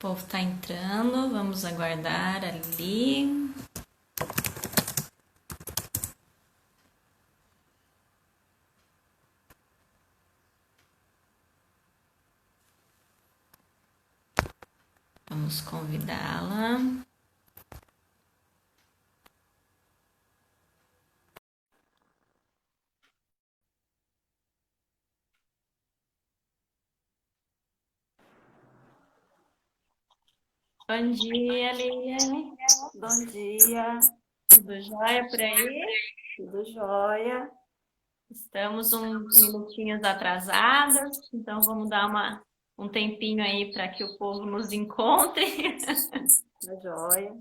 O povo tá entrando, vamos aguardar ali. Vamos convidá-la. Bom dia, Liliane. Bom dia, Tudo jóia por aí? tudo jóia? Estamos uns minutinhos atrasadas, então vamos dar um tempinho aí para que o povo nos encontre. Tá jóia.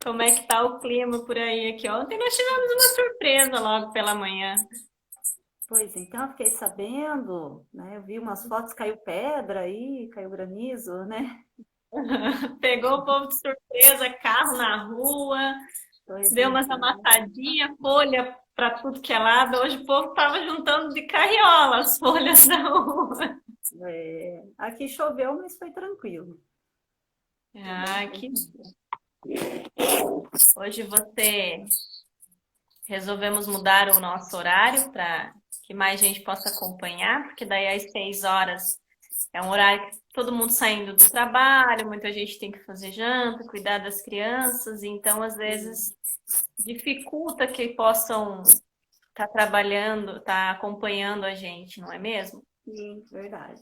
Como é que tá o clima por aí aqui? Ontem nós tivemos uma surpresa logo pela manhã. Pois então, eu fiquei sabendo, né? Eu vi umas fotos, caiu pedra aí, caiu granizo, né? Pegou o povo de surpresa, carro na rua, Pois deu umas então, amassadinhas, folha para tudo que é lado. Hoje o povo estava juntando de carriola as folhas da rua. aqui choveu, mas foi tranquilo. Foi bem Ah, que tranquilo. hoje resolvemos mudar o nosso horário para que mais gente possa acompanhar, porque daí às 6 horas é um horário que todo mundo saindo do trabalho, muita gente tem que fazer janta, cuidar das crianças, então às vezes dificulta que possam estar trabalhando, estar acompanhando a gente, não é mesmo? Sim, verdade.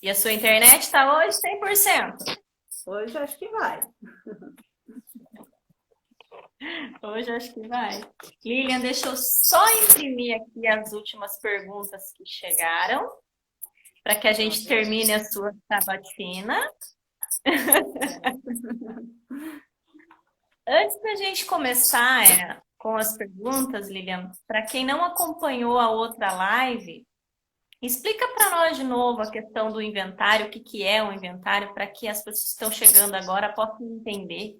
E a sua internet está hoje 100%. Hoje acho que vai. Hoje acho que vai. Lilian, deixa eu só imprimir aqui as últimas perguntas que chegaram, para que a gente termine a sua sabatina. Antes da gente começar com as perguntas, Lilian, para quem não acompanhou a outra live, explica para nós de novo a questão do inventário, o que que é um inventário, para que as pessoas que estão chegando agora possam entender.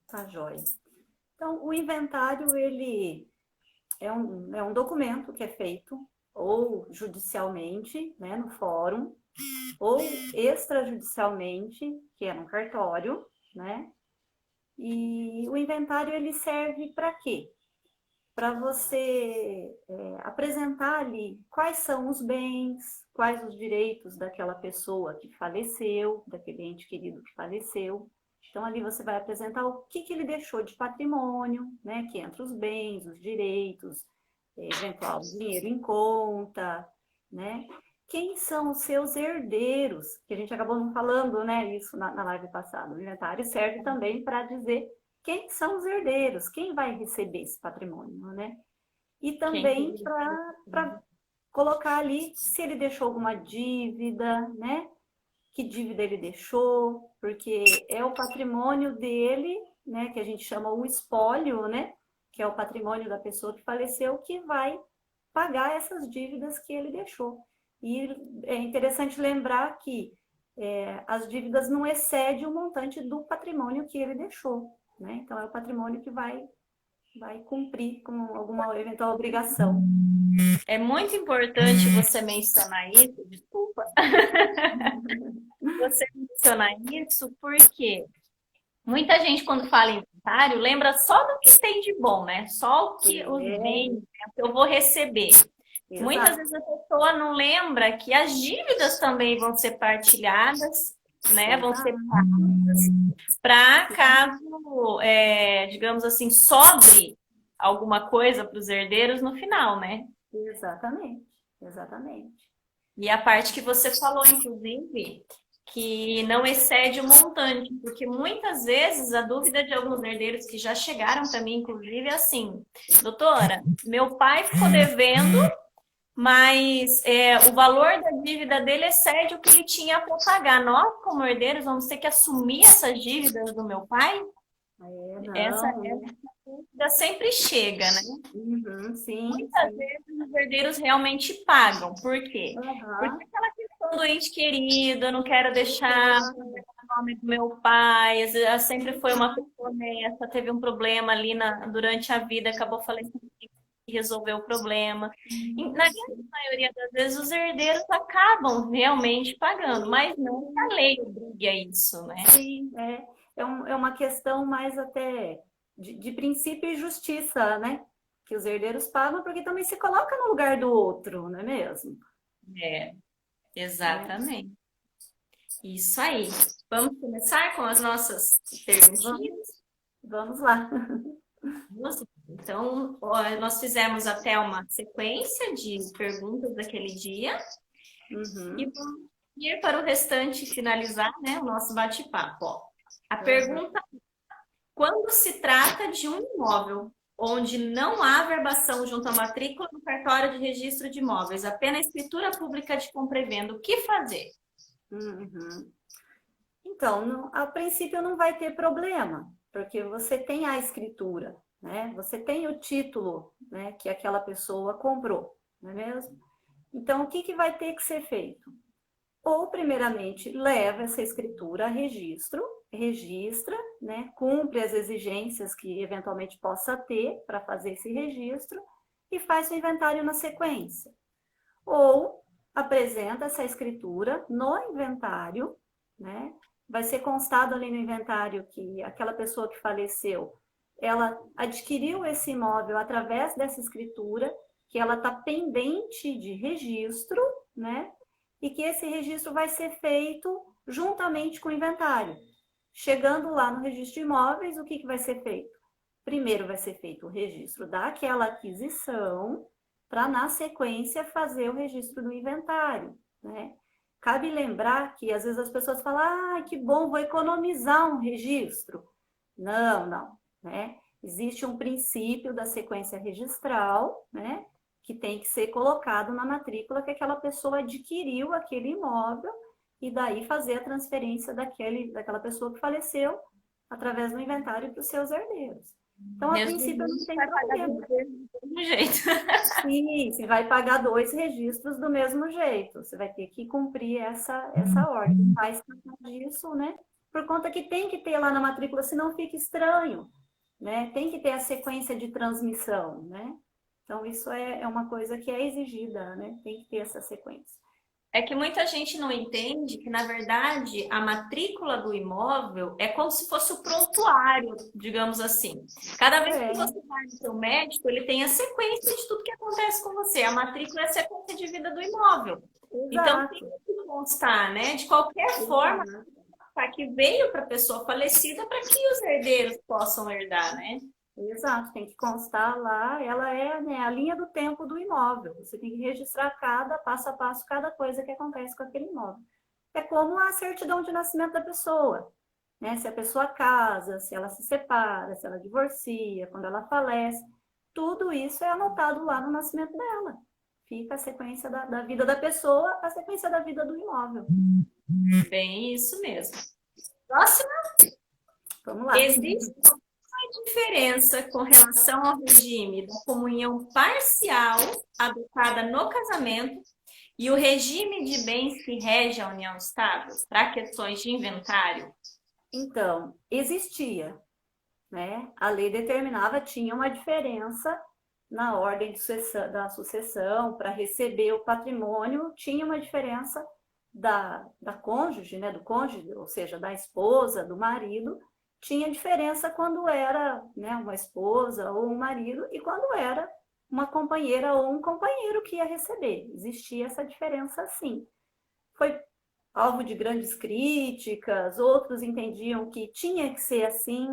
Tá jóia. Então, o inventário, ele é um documento que é feito ou judicialmente, né, no fórum, ou extrajudicialmente, que é no cartório, né? E o inventário ele serve para quê? Para você apresentar ali quais são os bens, quais os direitos daquela pessoa que faleceu, daquele ente querido que faleceu. Então ali você vai apresentar o que ele deixou de patrimônio, né? Que entra os bens, os direitos, eventual dinheiro em conta, né? Quem são os seus herdeiros? Que a gente acabou não falando, né? Isso na live passada. O inventário serve também para dizer quem são os herdeiros, quem vai receber esse patrimônio, né? E Quem também para colocar ali se ele deixou alguma dívida, né? Que dívida ele deixou, porque é o patrimônio dele, né? Que a gente chama o espólio, né? Que é o patrimônio da pessoa que faleceu, que vai pagar essas dívidas que ele deixou. E é interessante lembrar que as dívidas não excedem o montante do patrimônio que ele deixou, né? Então é o patrimônio que vai cumprir com alguma eventual obrigação. É muito importante você mencionar isso, desculpa, você mencionar isso porque muita gente, quando fala em inventário, lembra só do que tem de bom, né? Só o que os bens, né, o que eu vou receber. Muitas Exato, vezes a pessoa não lembra que as dívidas também vão ser partilhadas, né? Vão ser exato, para caso, digamos assim, sobre alguma coisa para os herdeiros no final, né? exatamente, exatamente. E a parte que você falou, inclusive, que não excede o montante, porque muitas vezes a dúvida de alguns herdeiros que já chegaram para mim, inclusive, é assim: doutora, meu pai ficou devendo, mas o valor da dívida dele excede o que ele tinha para pagar. Nós, como herdeiros, vamos ter que assumir essas dívidas do meu pai? Essa Não, dúvida sempre chega, né? uhum, sim, Muitas sim, vezes os herdeiros realmente pagam. Por quê? Porque aham, aquela questão do ente querido, eu não quero deixar exato, o nome do meu pai, sempre foi uma pessoa honesta, teve um problema ali durante a vida, acabou falecendo. resolver o problema. E, na grande maioria das vezes, os herdeiros acabam realmente pagando, mas não que a lei obrigue a isso, né? Sim, é uma questão mais até de princípio e justiça, né? Que os herdeiros pagam porque também se coloca no lugar do outro, não é mesmo? É, Né? exatamente. Isso aí. Vamos começar com as nossas Vamos, perguntinhas? vamos lá. Então, ó, nós fizemos até uma sequência de perguntas daquele dia e Uhum, vamos ir para o restante finalizar, né, o nosso bate-papo. Ó. A uhum. pergunta: quando se trata de um imóvel onde não há verbação junto à matrícula no cartório de registro de imóveis, apenas escritura pública de compra e venda, o que fazer? Uhum. Então, a princípio não vai ter problema, porque você tem a escritura, né? Você tem o título, né, que aquela pessoa comprou, não é mesmo? Então, o que que vai ter que ser feito? Ou, primeiramente, leva essa escritura a registro, registra, né, cumpre as exigências que eventualmente possa ter para fazer esse registro e faz o inventário na sequência. Ou apresenta essa escritura no inventário, né? Vai ser constado ali no inventário que aquela pessoa que faleceu, ela adquiriu esse imóvel através dessa escritura, que ela está pendente de registro, né? E que esse registro vai ser feito juntamente com o inventário. Chegando lá no registro de imóveis, o que, que vai ser feito? Primeiro vai ser feito o registro daquela aquisição, para, na sequência, fazer o registro do inventário, né? Cabe lembrar que, às vezes, as pessoas falam, ah, que bom, vou economizar um registro. Não, não, né? Existe um princípio da sequência registral, né? Que tem que ser colocado na matrícula que aquela pessoa adquiriu aquele imóvel e daí fazer a transferência daquela pessoa que faleceu através do inventário para os seus herdeiros. Então, a Mesmo princípio, não assim, tem vai pagar problema. do mesmo jeito. Sim, você vai pagar dois registros do mesmo jeito. Você vai ter que cumprir essa ordem. Faz disso, né? Por conta que tem que ter lá na matrícula, senão fica estranho, né? Tem que ter a sequência de transmissão, né? Então, isso é uma coisa que é exigida, né? Tem que ter essa sequência. É que muita gente não entende que, na verdade, a matrícula do imóvel é como se fosse o prontuário, digamos assim. Cada vez que É, você vai no seu médico, ele tem a sequência de tudo que acontece com você. A matrícula é a sequência de vida do imóvel. Então, tem exato, que constar, né? De qualquer forma, exato. tá, que veio para a pessoa falecida para que os herdeiros possam herdar, né? Exato, tem que constar lá, ela é, né, a linha do tempo do imóvel. Você tem que registrar cada passo a passo, cada coisa que acontece com aquele imóvel. É como a certidão de nascimento da pessoa, né? Se a pessoa casa, se ela se separa, se ela divorcia, quando ela falece, tudo isso é anotado lá no nascimento dela. Fica a sequência da vida da pessoa, a sequência da vida do imóvel. Bem, isso mesmo. Próxima, Vamos lá. existe diferença com relação ao regime da comunhão parcial adotada no casamento e o regime de bens que rege a união estável para questões de inventário? Então, existia, né? A lei determinava, tinha uma diferença na ordem da sucessão para receber o patrimônio, tinha uma diferença da cônjuge, né? Do cônjuge, ou seja, da esposa, do marido, tinha diferença quando era, né, uma esposa ou um marido e quando era uma companheira ou um companheiro que ia receber. Existia essa diferença sim. Foi alvo de grandes críticas, outros entendiam que tinha que ser assim,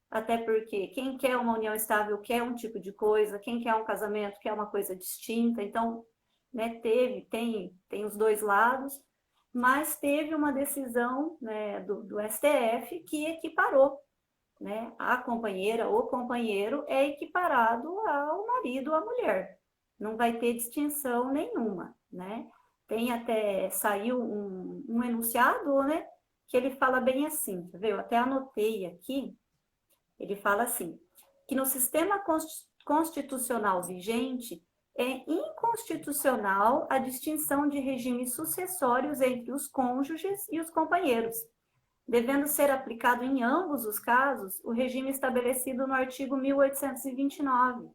até porque quem quer uma união estável quer um tipo de coisa, quem quer um casamento quer uma coisa distinta. Então, né, tem os dois lados, mas teve uma decisão, né, do STF que equiparou, né, a companheira ou companheiro é equiparado ao marido ou à mulher. Não vai ter distinção nenhuma, né? Tem até, saiu um enunciado, né, que ele fala bem assim, viu? Eu até anotei aqui, ele fala assim, que no sistema constitucional vigente é inconstitucional a distinção de regimes sucessórios entre os cônjuges e os companheiros, devendo ser aplicado em ambos os casos o regime estabelecido no artigo 1829.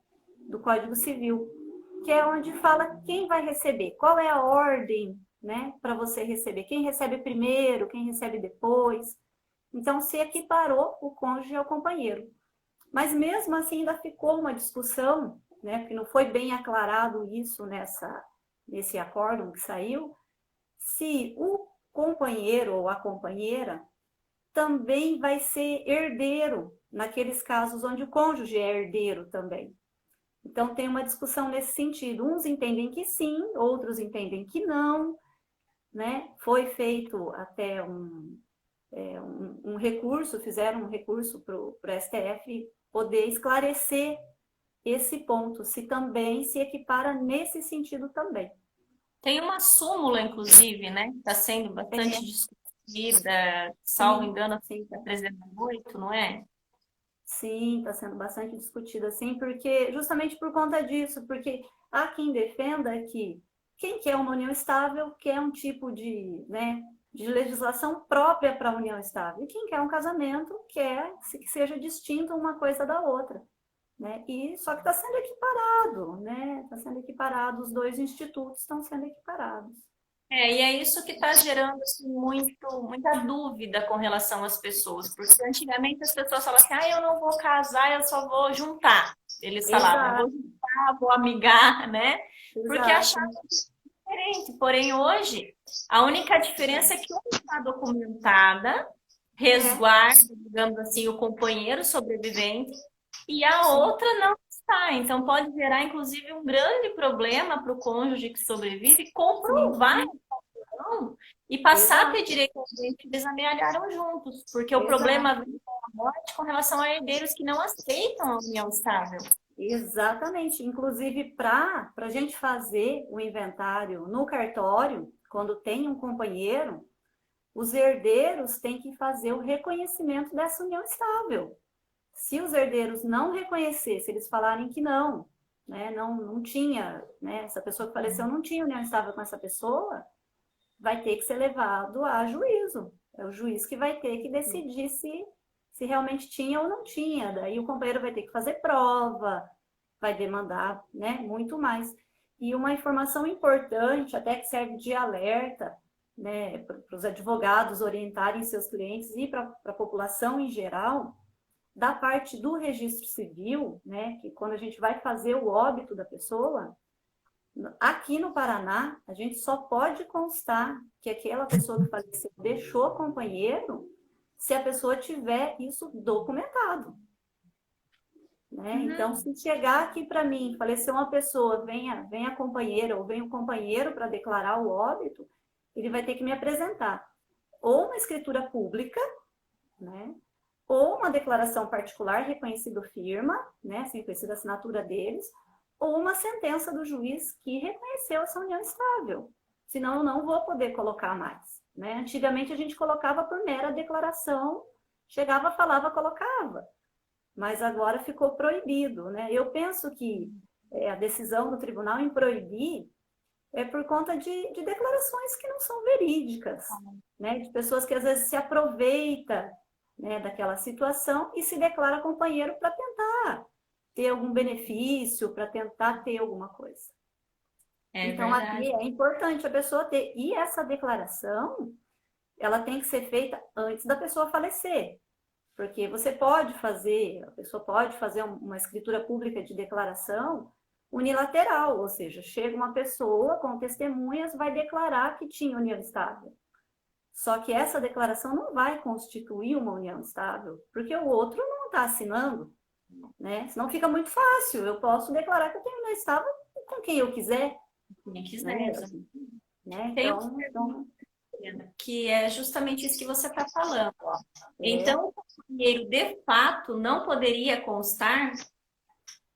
do Código Civil, que é onde fala quem vai receber, qual é a ordem, né, para você receber, quem recebe primeiro, quem recebe depois. Então, se equiparou o cônjuge ao companheiro. Mas mesmo assim ainda ficou uma discussão, né, porque não foi bem aclarado isso nesse acórdão que saiu, se o companheiro ou a companheira também vai ser herdeiro, naqueles casos onde o cônjuge é herdeiro também. Então, tem uma discussão nesse sentido. Uns entendem que sim, outros entendem que não, né? Foi feito até um recurso, fizeram um recurso para o STF poder esclarecer esse ponto, se também se equipara nesse sentido também. Tem uma súmula, inclusive, né? Está sendo bastante discutida, salvo engano, sim, a 308, não é? Sim, está sendo bastante discutido assim, porque justamente por conta disso, porque há quem defenda que quem quer uma união estável quer um tipo de, né, de legislação própria para a união estável. E quem quer um casamento quer que seja distinto uma coisa da outra. Né? E só que está sendo equiparado, né? Está sendo equiparado, os dois institutos estão sendo equiparados. E é isso que está gerando assim, muita dúvida com relação às pessoas, porque antigamente as pessoas falavam assim, eu não vou casar, eu só vou juntar. Eles falavam, eu vou juntar, vou amigar, né? Porque Exato. achavam diferente. Porém, hoje, a única diferença é que uma está documentada, resguarda, digamos assim, o companheiro sobrevivente, e a outra não está. Então, pode gerar, inclusive, um grande problema para o cônjuge que sobrevive comprovar e passar a ter direito ao bem que eles amealharam juntos, porque o problema vem com a morte com relação a herdeiros que não aceitam a união estável. Exatamente. Inclusive, para a gente fazer o inventário no cartório, quando tem um companheiro, os herdeiros têm que fazer o reconhecimento dessa união estável. Se os herdeiros não reconhecerem, se eles falarem que não, né, não tinha, né, essa pessoa que faleceu não tinha união estável com essa pessoa, vai ter que ser levado a juízo. É o juiz que vai ter que decidir se realmente tinha ou não tinha. Daí o companheiro vai ter que fazer prova, vai demandar, né, muito mais. E uma informação importante, até que serve de alerta, né, para os advogados orientarem seus clientes e para a população em geral, da parte do registro civil, né, que quando a gente vai fazer o óbito da pessoa, aqui no Paraná, a gente só pode constar que aquela pessoa que faleceu deixou companheiro se a pessoa tiver isso documentado. Né? Então, se chegar aqui para mim, faleceu uma pessoa, vem a companheira ou vem o companheiro para declarar o óbito, ele vai ter que me apresentar ou uma escritura pública, né? Ou uma declaração particular reconhecida firma, né? Sem reconhecida a assinatura deles, ou uma sentença do juiz que reconheceu essa união estável. Senão eu não vou poder colocar mais. Né? Antigamente a gente colocava por mera declaração, chegava, falava, colocava. Mas agora ficou proibido. Né? Eu penso que a decisão do tribunal em proibir é por conta de declarações que não são verídicas. Né? De pessoas que às vezes se aproveitam, né, daquela situação e se declara companheiro para tentar ter algum benefício, para tentar ter alguma coisa. Então, verdade. aqui é importante a pessoa ter. E essa declaração, ela tem que ser feita antes da pessoa falecer. Porque você pode fazer, a pessoa pode fazer uma escritura pública de declaração unilateral, ou seja, chega uma pessoa com testemunhas, vai declarar que tinha união estável. Só que essa declaração não vai constituir uma união estável, porque o outro não está assinando. Né? Senão fica muito fácil. Eu posso declarar que eu tenho união estável com quem eu quiser. Quem quiser. Né? Tem então, que é justamente isso que você está falando. Ó. Então, o companheiro, de fato, não poderia constar?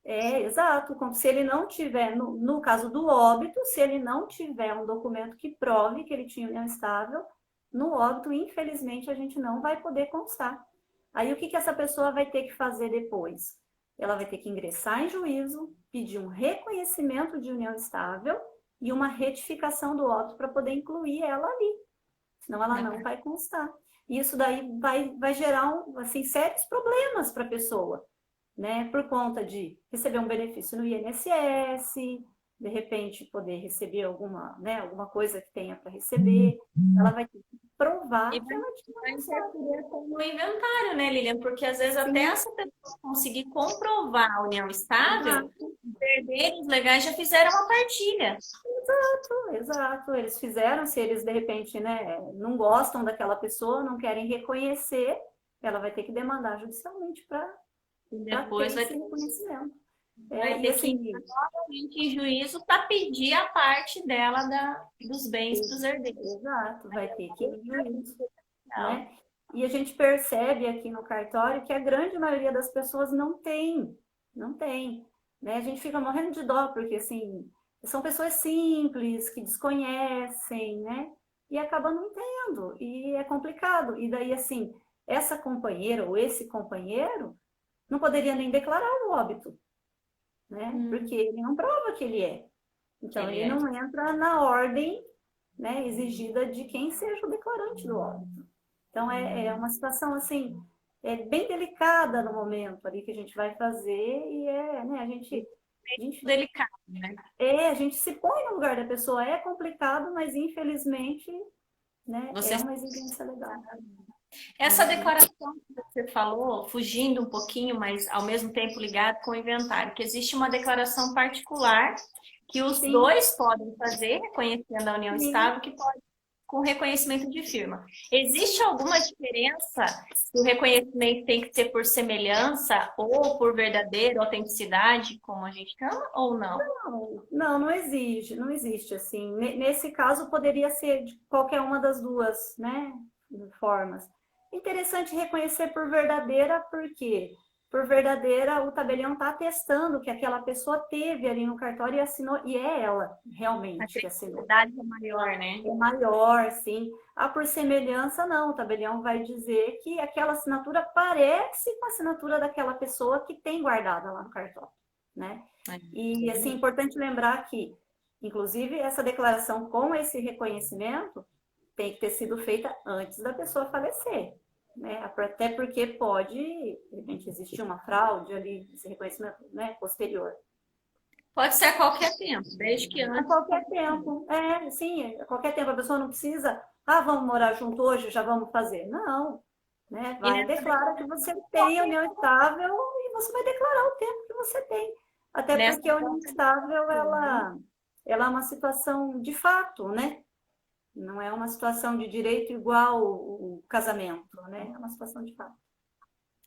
Exato. Se ele não tiver, no caso do óbito, se ele não tiver um documento que prove que ele tinha união estável, no óbito, infelizmente, a gente não vai poder constar. Aí, o que essa pessoa vai ter que fazer depois? Ela vai ter que ingressar em juízo, pedir um reconhecimento de união estável e uma retificação do óbito para poder incluir ela ali. Senão, ela não vai constar. E isso daí vai gerar, assim, sérios problemas para a pessoa. né, por conta de receber um benefício no INSS, de repente poder receber alguma coisa que tenha para receber, ela vai ter que E provar que vai, ela tinha vai usado. interferir no inventário, né, Lilian? Porque às vezes até Sim, essa pessoa conseguir comprovar a união estável, exato, os herdeiros legais já fizeram uma partilha. exato. Eles fizeram, se eles de repente, né, não gostam daquela pessoa, não querem reconhecer, ela vai ter que demandar judicialmente E para ter depois esse reconhecimento. vai E ter que entrar assim, novamente em juízo para pedir a parte dela dos bens para os herdeiros. exato, vai ter que ir em juízo, Não. né? E a gente percebe aqui no cartório que a grande maioria das pessoas não tem, né? A gente fica morrendo de dó, porque, assim, são pessoas simples, que desconhecem, né? E acabam não tendo, e é complicado. E daí, assim, essa companheira ou esse companheiro não poderia nem declarar o óbito, né? Porque ele não prova que ele é. Então, Ele ele é. não entra na ordem, né, exigida de quem seja o declarante do óbito. Então, é uma situação, assim, bem delicada no momento ali que a gente vai fazer e né, a gente, Delicado, né? a gente se põe no lugar da pessoa. É complicado, mas infelizmente, né, é Você uma exigência legal. Essa Uhum. declaração que você falou, fugindo um pouquinho, mas ao mesmo tempo ligado com o inventário, que existe uma declaração particular que os Sim, dois podem fazer, reconhecendo a união sim. estável, que pode com reconhecimento de firma. Existe alguma diferença se o reconhecimento tem que ser por semelhança ou por verdadeira autenticidade, como a gente chama, ou não? Não existe, não existe assim. Nesse caso, poderia ser de qualquer uma das duas, né, formas. Interessante reconhecer por verdadeira, porque por verdadeira o tabelião está atestando que aquela pessoa teve ali no cartório e assinou, e é ela A realmente que assinou. credibilidade é maior, né? É maior, sim. Ah, por semelhança, não. O tabelião vai dizer que aquela assinatura parece com a assinatura daquela pessoa que tem guardada lá no cartório, né? E, assim, é importante lembrar que, inclusive, essa declaração com esse reconhecimento tem que ter sido feita antes da pessoa falecer, né? Até porque pode, de repente, existir uma fraude ali, esse reconhecimento, né, posterior. Pode ser a qualquer tempo, desde que A antes. qualquer tempo. Sim, a qualquer tempo. A pessoa não precisa, vamos morar junto hoje, já vamos fazer. Não, né? E Vai, nessa declara que declaração você tem podem união estável e você vai declarar o tempo que você tem. Até nessa porque a união estável, declaração. ela é uma situação de fato, né? Não é uma situação de direito igual o casamento, né? É uma situação de fato.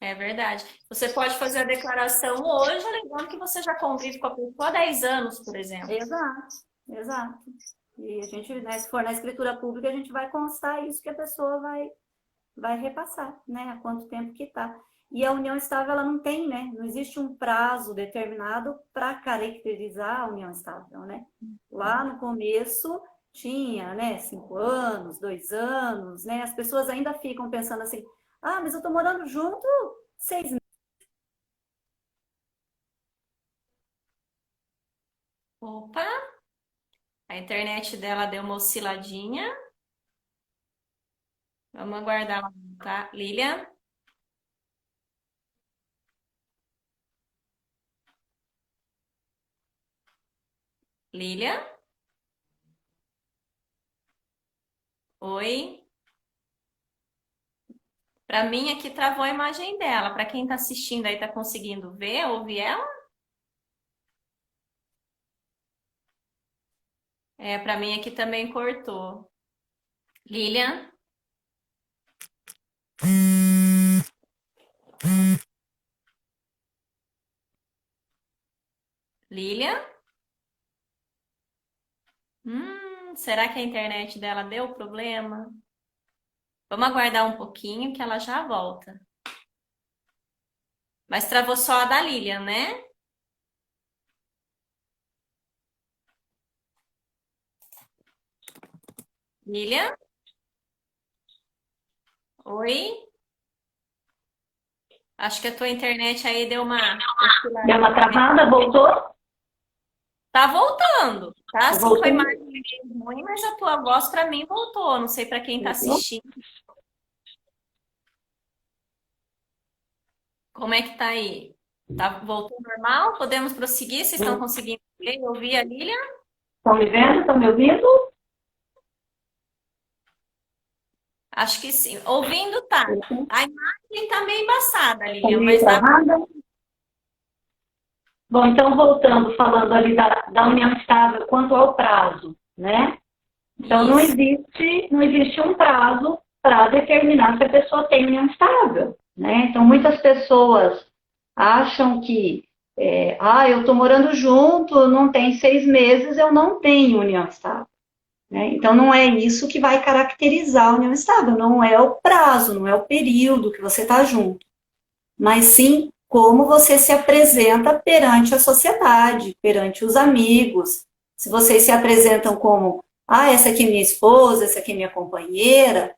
É verdade. Você pode fazer a declaração hoje, alegando que você já convive com a pessoa há 10 anos, por exemplo. Exato, exato. E a gente, né, se for na escritura pública, a gente vai constar isso que a pessoa vai repassar, né? Há quanto tempo que está. E a união estável, ela não tem, né? Não existe um prazo determinado para caracterizar a união estável, né? Lá no começo tinha, né? 5 anos, 2 anos, né? As pessoas ainda ficam pensando assim, mas eu estou morando junto 6 meses. Opa, a internet dela deu uma osciladinha. Vamos aguardar lá, tá? Lilian? Lilian? Oi? Para mim aqui travou a imagem dela. Para quem está assistindo aí, tá conseguindo ver, ouvir ela? Para mim aqui também cortou. Lilian? Lilian? Será que a internet dela deu problema? Vamos aguardar um pouquinho que ela já volta. Mas travou só a da Lilian, né? Lilian? Oi? Acho que a tua internet aí deu uma Deu uma osciladinha. travada, voltou? Tá voltando, tá? Sim, com a Voltou? imagem meio ruim, mas a tua voz para mim voltou. Não sei para quem tá Voltou? assistindo. Como é que tá aí? Tá, voltou ao normal? Podemos prosseguir? Vocês estão conseguindo ver e ouvir a Lilian? Estão me vendo? Estão me ouvindo? Acho que sim. Ouvindo, tá. A imagem tá meio embaçada, Está Lilian, meio mas dá. travada? Bom, então voltando, falando ali da união estável quanto ao prazo, né? Então Isso. não existe um prazo para determinar se a pessoa tem união estável, né? Então muitas pessoas acham que, eu estou morando junto, não tem 6 meses, eu não tenho união estável. Né? Então, não é isso que vai caracterizar a união estável, não é o prazo, não é o período que você está junto, mas sim como você se apresenta perante a sociedade, perante os amigos. Se vocês se apresentam como, essa aqui é minha esposa, essa aqui é minha companheira,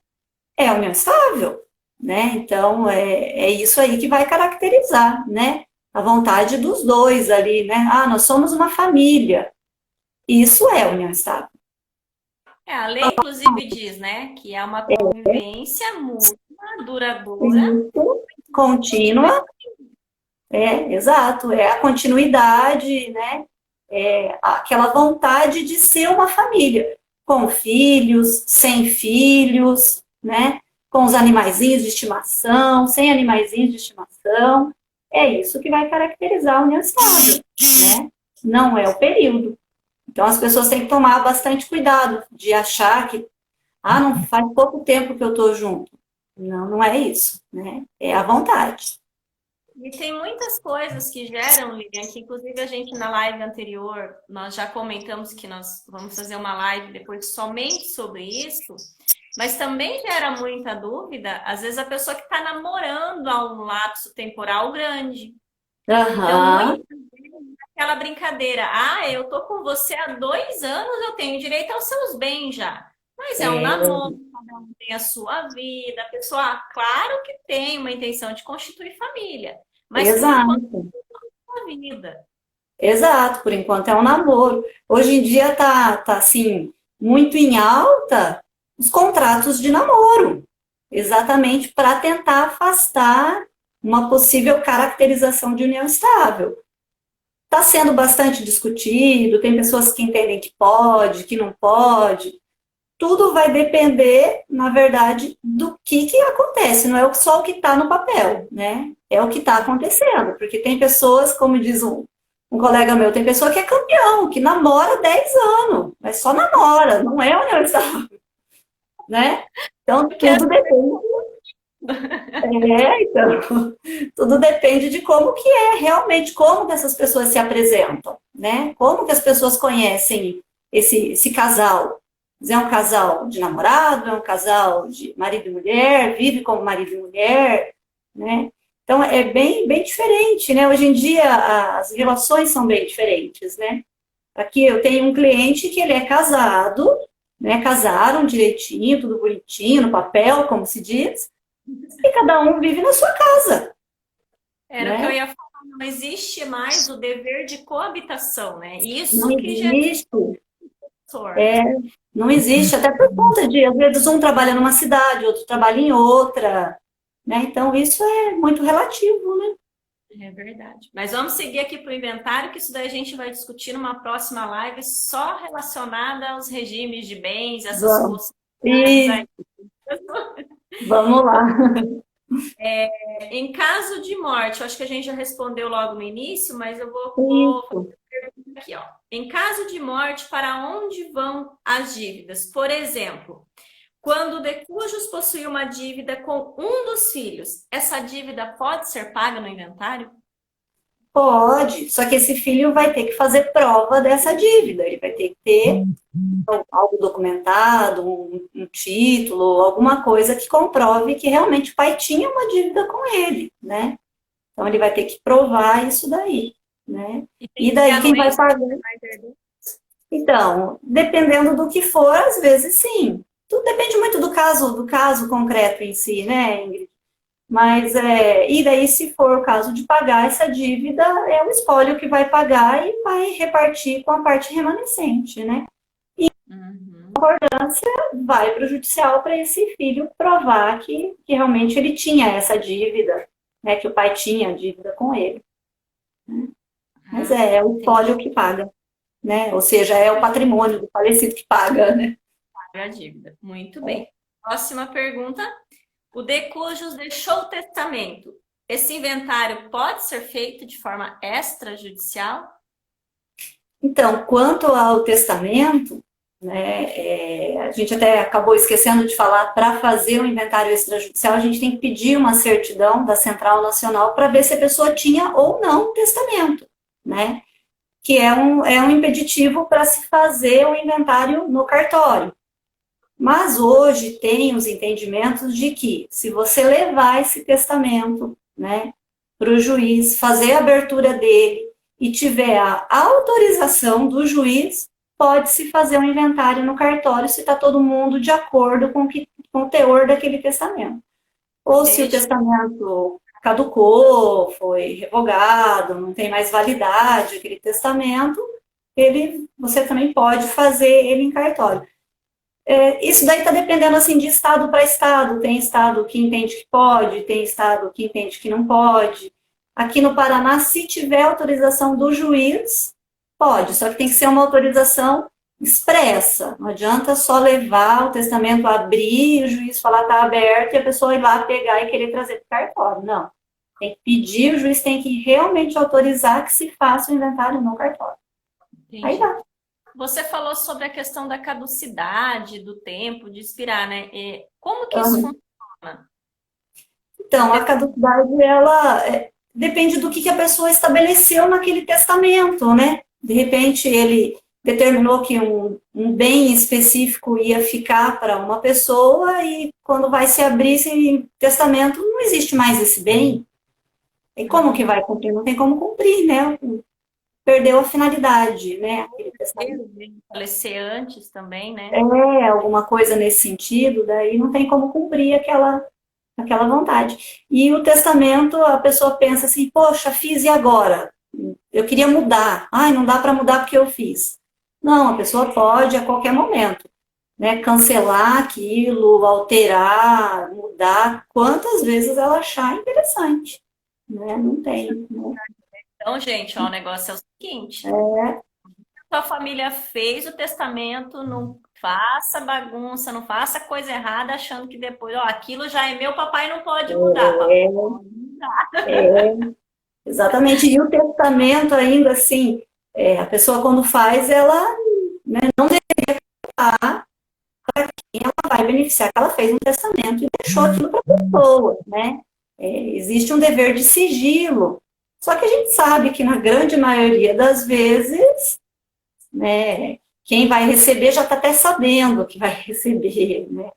é união estável, né? Então, é isso aí que vai caracterizar, né? A vontade dos dois ali, né? Nós somos uma família. Isso é união estável. A lei, inclusive, diz, né, que é uma convivência mútua, duradoura, Isso, constitui. contínua, exato, é a continuidade, né? É aquela vontade de ser uma família, com filhos, sem filhos, né? Com os animaizinhos de estimação, sem animaizinhos de estimação. É isso que vai caracterizar a união estável, né? Não é o período. Então as pessoas têm que tomar bastante cuidado de achar que, não faz pouco tempo que eu estou junto. Não, não é isso, né? É a vontade. E tem muitas coisas que geram, Lilian, que inclusive a gente na live anterior, nós já comentamos que nós vamos fazer uma live depois somente sobre isso, mas também gera muita dúvida, às vezes a pessoa que está namorando há um lapso temporal grande. Então, Aham, muitas vezes aquela brincadeira, eu tô com você há 2 anos, eu tenho direito aos seus bens já. Mas é um é, namoro, cada um tem a sua vida, a pessoa, claro que tem uma intenção de constituir família, mas por enquanto exato. é uma vida. Exato, por enquanto é um namoro. Hoje em dia tá assim, muito em alta os contratos de namoro, exatamente para tentar afastar uma possível caracterização de união estável. Está sendo bastante discutido, tem pessoas que entendem que pode, que não pode. Tudo vai depender, na verdade, do que acontece, não é só o que está no papel, né? É o que está acontecendo, porque tem pessoas, como diz um colega meu, tem pessoa que é campeão, que namora 10 anos, mas só namora, não é união estável, né? Então, Porque tudo depende, então, tudo depende de como que é realmente, como que essas pessoas se apresentam, né? Como que as pessoas conhecem esse casal. É um casal de namorado, é um casal de marido e mulher, vive como marido e mulher, né? Então, é bem, bem diferente, né? Hoje em dia, as relações são bem diferentes, né? Aqui eu tenho um cliente que ele é casado, né? Casaram direitinho, tudo bonitinho, no papel, como se diz, e cada um vive na sua casa, era o que eu né? ia falar, não existe mais o dever de coabitação, né? Não Isso que gera existe, dor. não existe, até por conta de, às vezes, um trabalha numa cidade, outro trabalha em outra, né? Então, isso é muito relativo, né? É verdade. Mas vamos seguir aqui para o inventário, que isso daí a gente vai discutir numa próxima live só relacionada aos regimes de bens, essas Vamos. possibilidades E aí. vamos lá. Em caso de morte, eu acho que a gente já respondeu logo no início, mas eu vou Isso. fazer aqui, ó. Em caso de morte, para onde vão as dívidas? Por exemplo, quando o de cujos possui uma dívida com um dos filhos, essa dívida pode ser paga no inventário? Pode, só que esse filho vai ter que fazer prova dessa dívida, ele vai ter que ter algo documentado, um título, alguma coisa que comprove que realmente o pai tinha uma dívida com ele, né? Então ele vai ter que provar isso daí, né? E tem E que ter daí quem vai anuência pagar? dos demais herdeiros? Então, dependendo do que for, às vezes sim. Tudo depende muito do caso concreto em si, né, Ingrid? Mas, e daí, se for o caso de pagar essa dívida, é o espólio que vai pagar e vai repartir com a parte remanescente, né? Uhum. Vai para o judicial para esse filho provar que realmente ele tinha essa dívida, né? Que o pai tinha dívida com ele. Mas é o espólio que paga, né? Ou seja, é o patrimônio do falecido que paga, né? Paga a dívida. Muito bem. Próxima pergunta. O de cujos deixou o testamento. Esse inventário pode ser feito de forma extrajudicial? Então, quanto ao testamento, né, a gente até acabou esquecendo de falar, para fazer o inventário extrajudicial, a gente tem que pedir uma certidão da Central Nacional para ver se a pessoa tinha ou não testamento, né? Que é um impeditivo para se fazer o inventário no cartório. Mas hoje tem os entendimentos de que, se você levar esse testamento, né, para o juiz, fazer a abertura dele e tiver a autorização do juiz, pode-se fazer um inventário no cartório se está todo mundo de acordo com o teor daquele testamento. Ou se o testamento caducou, foi revogado, não tem mais validade aquele testamento, você também pode fazer ele em cartório. Isso daí está dependendo assim de estado para estado. Tem estado que entende que pode, tem estado que entende que não pode. Aqui no Paraná, se tiver autorização do juiz, pode, só que tem que ser uma autorização expressa. Não adianta só levar o testamento, abrir, o juiz falar está aberto e a pessoa ir lá pegar e querer trazer para o cartório. Não. Tem que pedir, o juiz tem que realmente autorizar que se faça o inventário no cartório. Entendi. Aí dá. Você falou sobre a questão da caducidade, do tempo, de expirar, né? Como que isso funciona? Então, a caducidade, ela depende do que a pessoa estabeleceu naquele testamento, né? De repente, ele determinou que um bem específico ia ficar para uma pessoa e quando vai se abrir esse testamento, não existe mais esse bem. E como que vai cumprir? Não tem como cumprir, né? Perdeu a finalidade, né? Falecer antes também, né? Alguma coisa nesse sentido, daí não tem como cumprir aquela vontade. E o testamento, a pessoa pensa assim, poxa, fiz e agora? Eu queria mudar. Ai, não dá para mudar porque eu fiz. Não, a pessoa pode a qualquer momento, né? Cancelar aquilo, alterar, mudar, quantas vezes ela achar interessante, né? Não tem, né? Então, gente, ó, o negócio é o seguinte. Sua família fez o testamento, não faça bagunça, não faça coisa errada, achando que depois, ó, aquilo já é meu, papai não pode mudar. Papai pode mudar. Exatamente. E o testamento ainda, assim, a pessoa quando faz, ela, né, não deveria contar para quem ela vai beneficiar, que ela fez um testamento e deixou aquilo para a pessoa, né? Existe um dever de sigilo. Só que a gente sabe que na grande maioria das vezes, né, quem vai receber já está até sabendo que vai receber, né?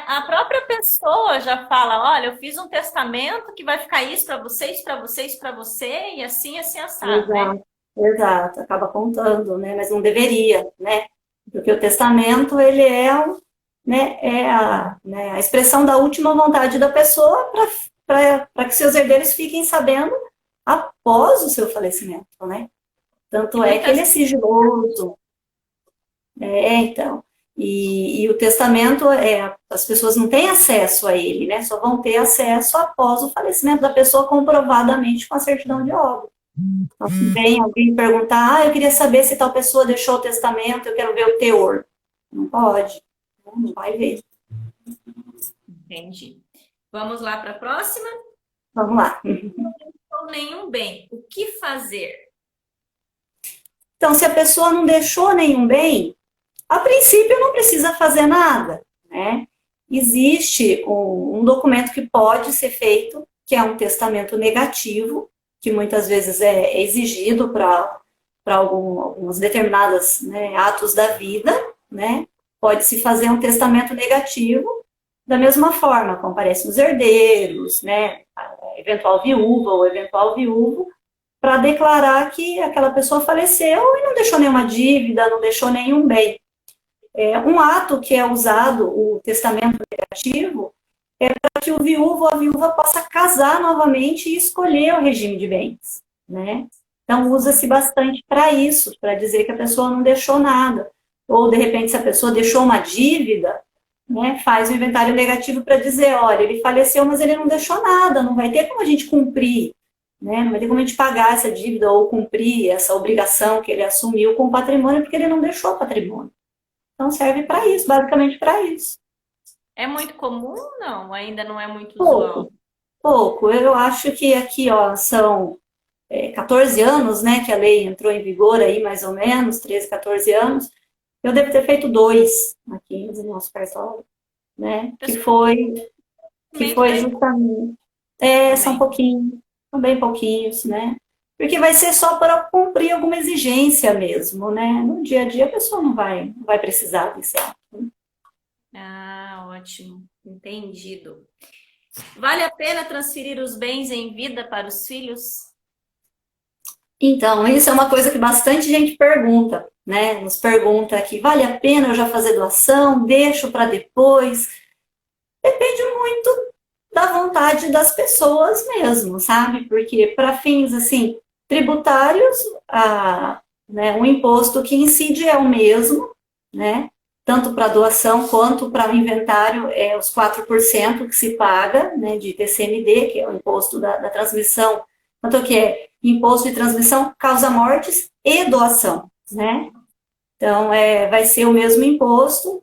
A própria pessoa já fala, olha, eu fiz um testamento que vai ficar isso para vocês, para vocês, para você, e assim, assado, né? Exato, acaba contando, né? Mas não deveria, né? Porque o testamento, ele né, a expressão da última vontade da pessoa para que seus herdeiros fiquem sabendo após o seu falecimento, né? Tanto é que ele é sigiloso. Então. E o testamento, as pessoas não têm acesso a ele, né? Só vão ter acesso após o falecimento da pessoa, comprovadamente com a certidão de óbito. Então, se vem alguém perguntar, eu queria saber se tal pessoa deixou o testamento, eu quero ver o teor. Não pode, não vai ver. Entendi. Vamos lá para a próxima? Vamos lá. Não nenhum bem. O que fazer? Então, se a pessoa não deixou nenhum bem, a princípio não precisa fazer nada, né? Existe um documento que pode ser feito, que é um testamento negativo, que muitas vezes é exigido para alguns determinados, né, atos da vida, né? Pode-se fazer um testamento negativo da mesma forma, comparecem os herdeiros, né? A eventual viúva ou eventual viúvo, para declarar que aquela pessoa faleceu e não deixou nenhuma dívida, não deixou nenhum bem. Um ato que é usado, o testamento negativo, é para que o viúvo ou a viúva possa casar novamente e escolher o regime de bens, né? Então, usa-se bastante para isso, para dizer que a pessoa não deixou nada. Ou, de repente, se a pessoa deixou uma dívida, né, faz o inventário negativo para dizer, olha, ele faleceu, mas ele não deixou nada, não vai ter como a gente cumprir, né? Não vai ter como a gente pagar essa dívida ou cumprir essa obrigação que ele assumiu com o patrimônio, porque ele não deixou patrimônio. Então serve para isso, basicamente para isso. É muito comum? Não, ainda não é muito usual. Pouco, pouco. Eu acho que aqui, ó, são 14 anos, né, que a lei entrou em vigor aí, mais ou menos, 13, 14 anos. Eu devo ter feito dois aqui no nosso cartório, né, que Realmente foi bem justamente, são também. pouquinhos, são bem pouquinhos, né, porque vai ser só para cumprir alguma exigência mesmo, né, no dia a dia a pessoa não vai precisar desse ato. Ah, ótimo. Entendido. Vale a pena transferir os bens em vida para os filhos? Então, isso é uma coisa que bastante gente pergunta, né? Nos pergunta aqui, vale a pena eu já fazer doação? Deixo para depois? Depende muito da vontade das pessoas mesmo, sabe? Porque para fins, assim, tributários, né, o imposto que incide é o mesmo, né? Tanto para doação quanto para o inventário, é os 4% que se paga, né, de TCMD, que é o imposto da transmissão, quanto que é imposto de transmissão, causa mortes e doação, né? Então, vai ser o mesmo imposto.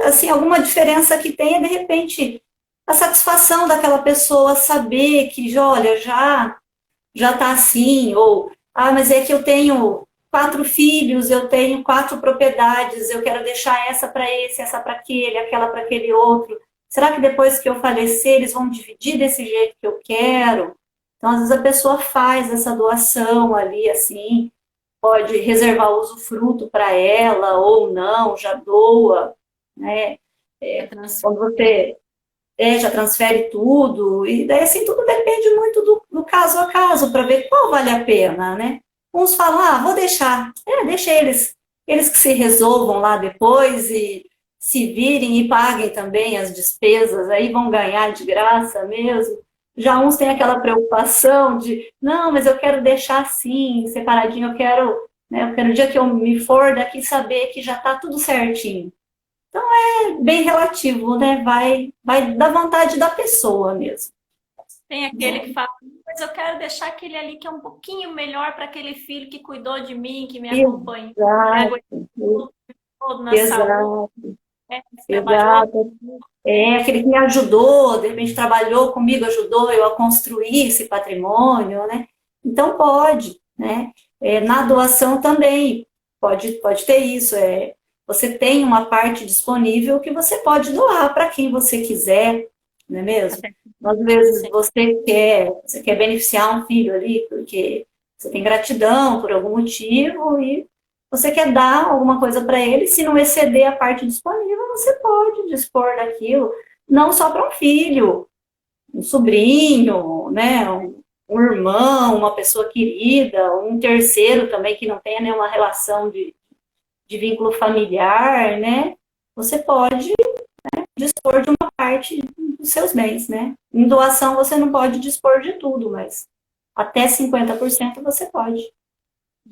Assim, alguma diferença que tenha, de repente, a satisfação daquela pessoa saber que, olha, já está assim, ou, mas é que eu tenho 4 filhos, eu tenho 4 propriedades, eu quero deixar essa para esse, essa para aquele, aquela para aquele outro. Será que depois que eu falecer, eles vão dividir desse jeito que eu quero? Então, às vezes a pessoa faz essa doação ali, assim, pode reservar o usufruto para ela ou não, já doa, né? É trans... Quando você já transfere tudo, e daí assim, tudo depende muito do caso a caso, para ver qual vale a pena, né? Uns falam, vou deixar, deixa eles que se resolvam lá depois e se virem e paguem também as despesas, aí vão ganhar de graça mesmo. Já uns têm aquela preocupação de, não, mas eu quero deixar assim, separadinho, eu quero o dia que eu me for daqui saber que já está tudo certinho. Bem relativo, né? Vai da vontade da pessoa mesmo. Tem aquele que fala, mas eu quero deixar aquele ali que é um pouquinho melhor para aquele filho que cuidou de mim, que me acompanhou, me Exato, aguentou na saúde, exato, né? Trabalhou. exato. Aquele que me ajudou, de repente trabalhou comigo, ajudou eu a construir esse patrimônio, né? Então pode, né? Na doação também pode ter isso. Você tem uma parte disponível que você pode doar para quem você quiser, não é mesmo? Às vezes você quer beneficiar um filho ali porque você tem gratidão por algum motivo e você quer dar alguma coisa para ele, se não exceder a parte disponível, você pode dispor daquilo, não só para um filho, um sobrinho, né, um irmão, uma pessoa querida, um terceiro também que não tenha nenhuma relação de vínculo familiar, né? Você pode dispor de uma parte dos seus bens, né? Em doação você não pode dispor de tudo, mas até 50% você pode.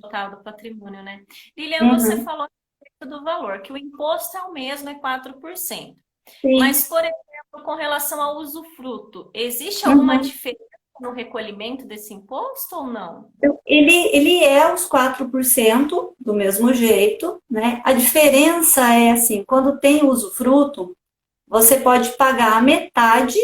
Total do patrimônio, né? Lilian, você Uhum. falou a respeito do valor, que o imposto é o mesmo, é 4%. Sim. Mas, por exemplo, com relação ao usufruto, existe alguma Uhum. diferença no recolhimento desse imposto ou não? Ele é os 4% do mesmo jeito, né? A diferença é assim, quando tem usufruto, você pode pagar a metade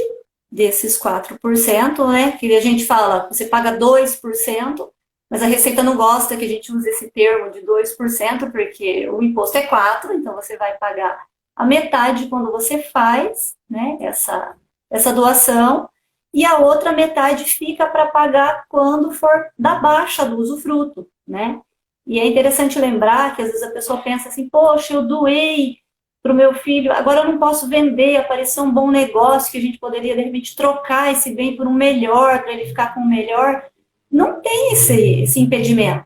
desses 4%, né? Que a gente fala, você paga 2%, mas a Receita não gosta que a gente use esse termo de 2%, porque o imposto é 4%, então você vai pagar a metade quando você faz, né, essa doação, e a outra metade fica para pagar quando for da baixa do usufruto, né? E é interessante lembrar que às vezes a pessoa pensa assim, poxa, eu doei para o meu filho, agora eu não posso vender, apareceu um bom negócio que a gente poderia, de repente, trocar esse bem por um melhor, para ele ficar com um melhor. Não tem esse impedimento.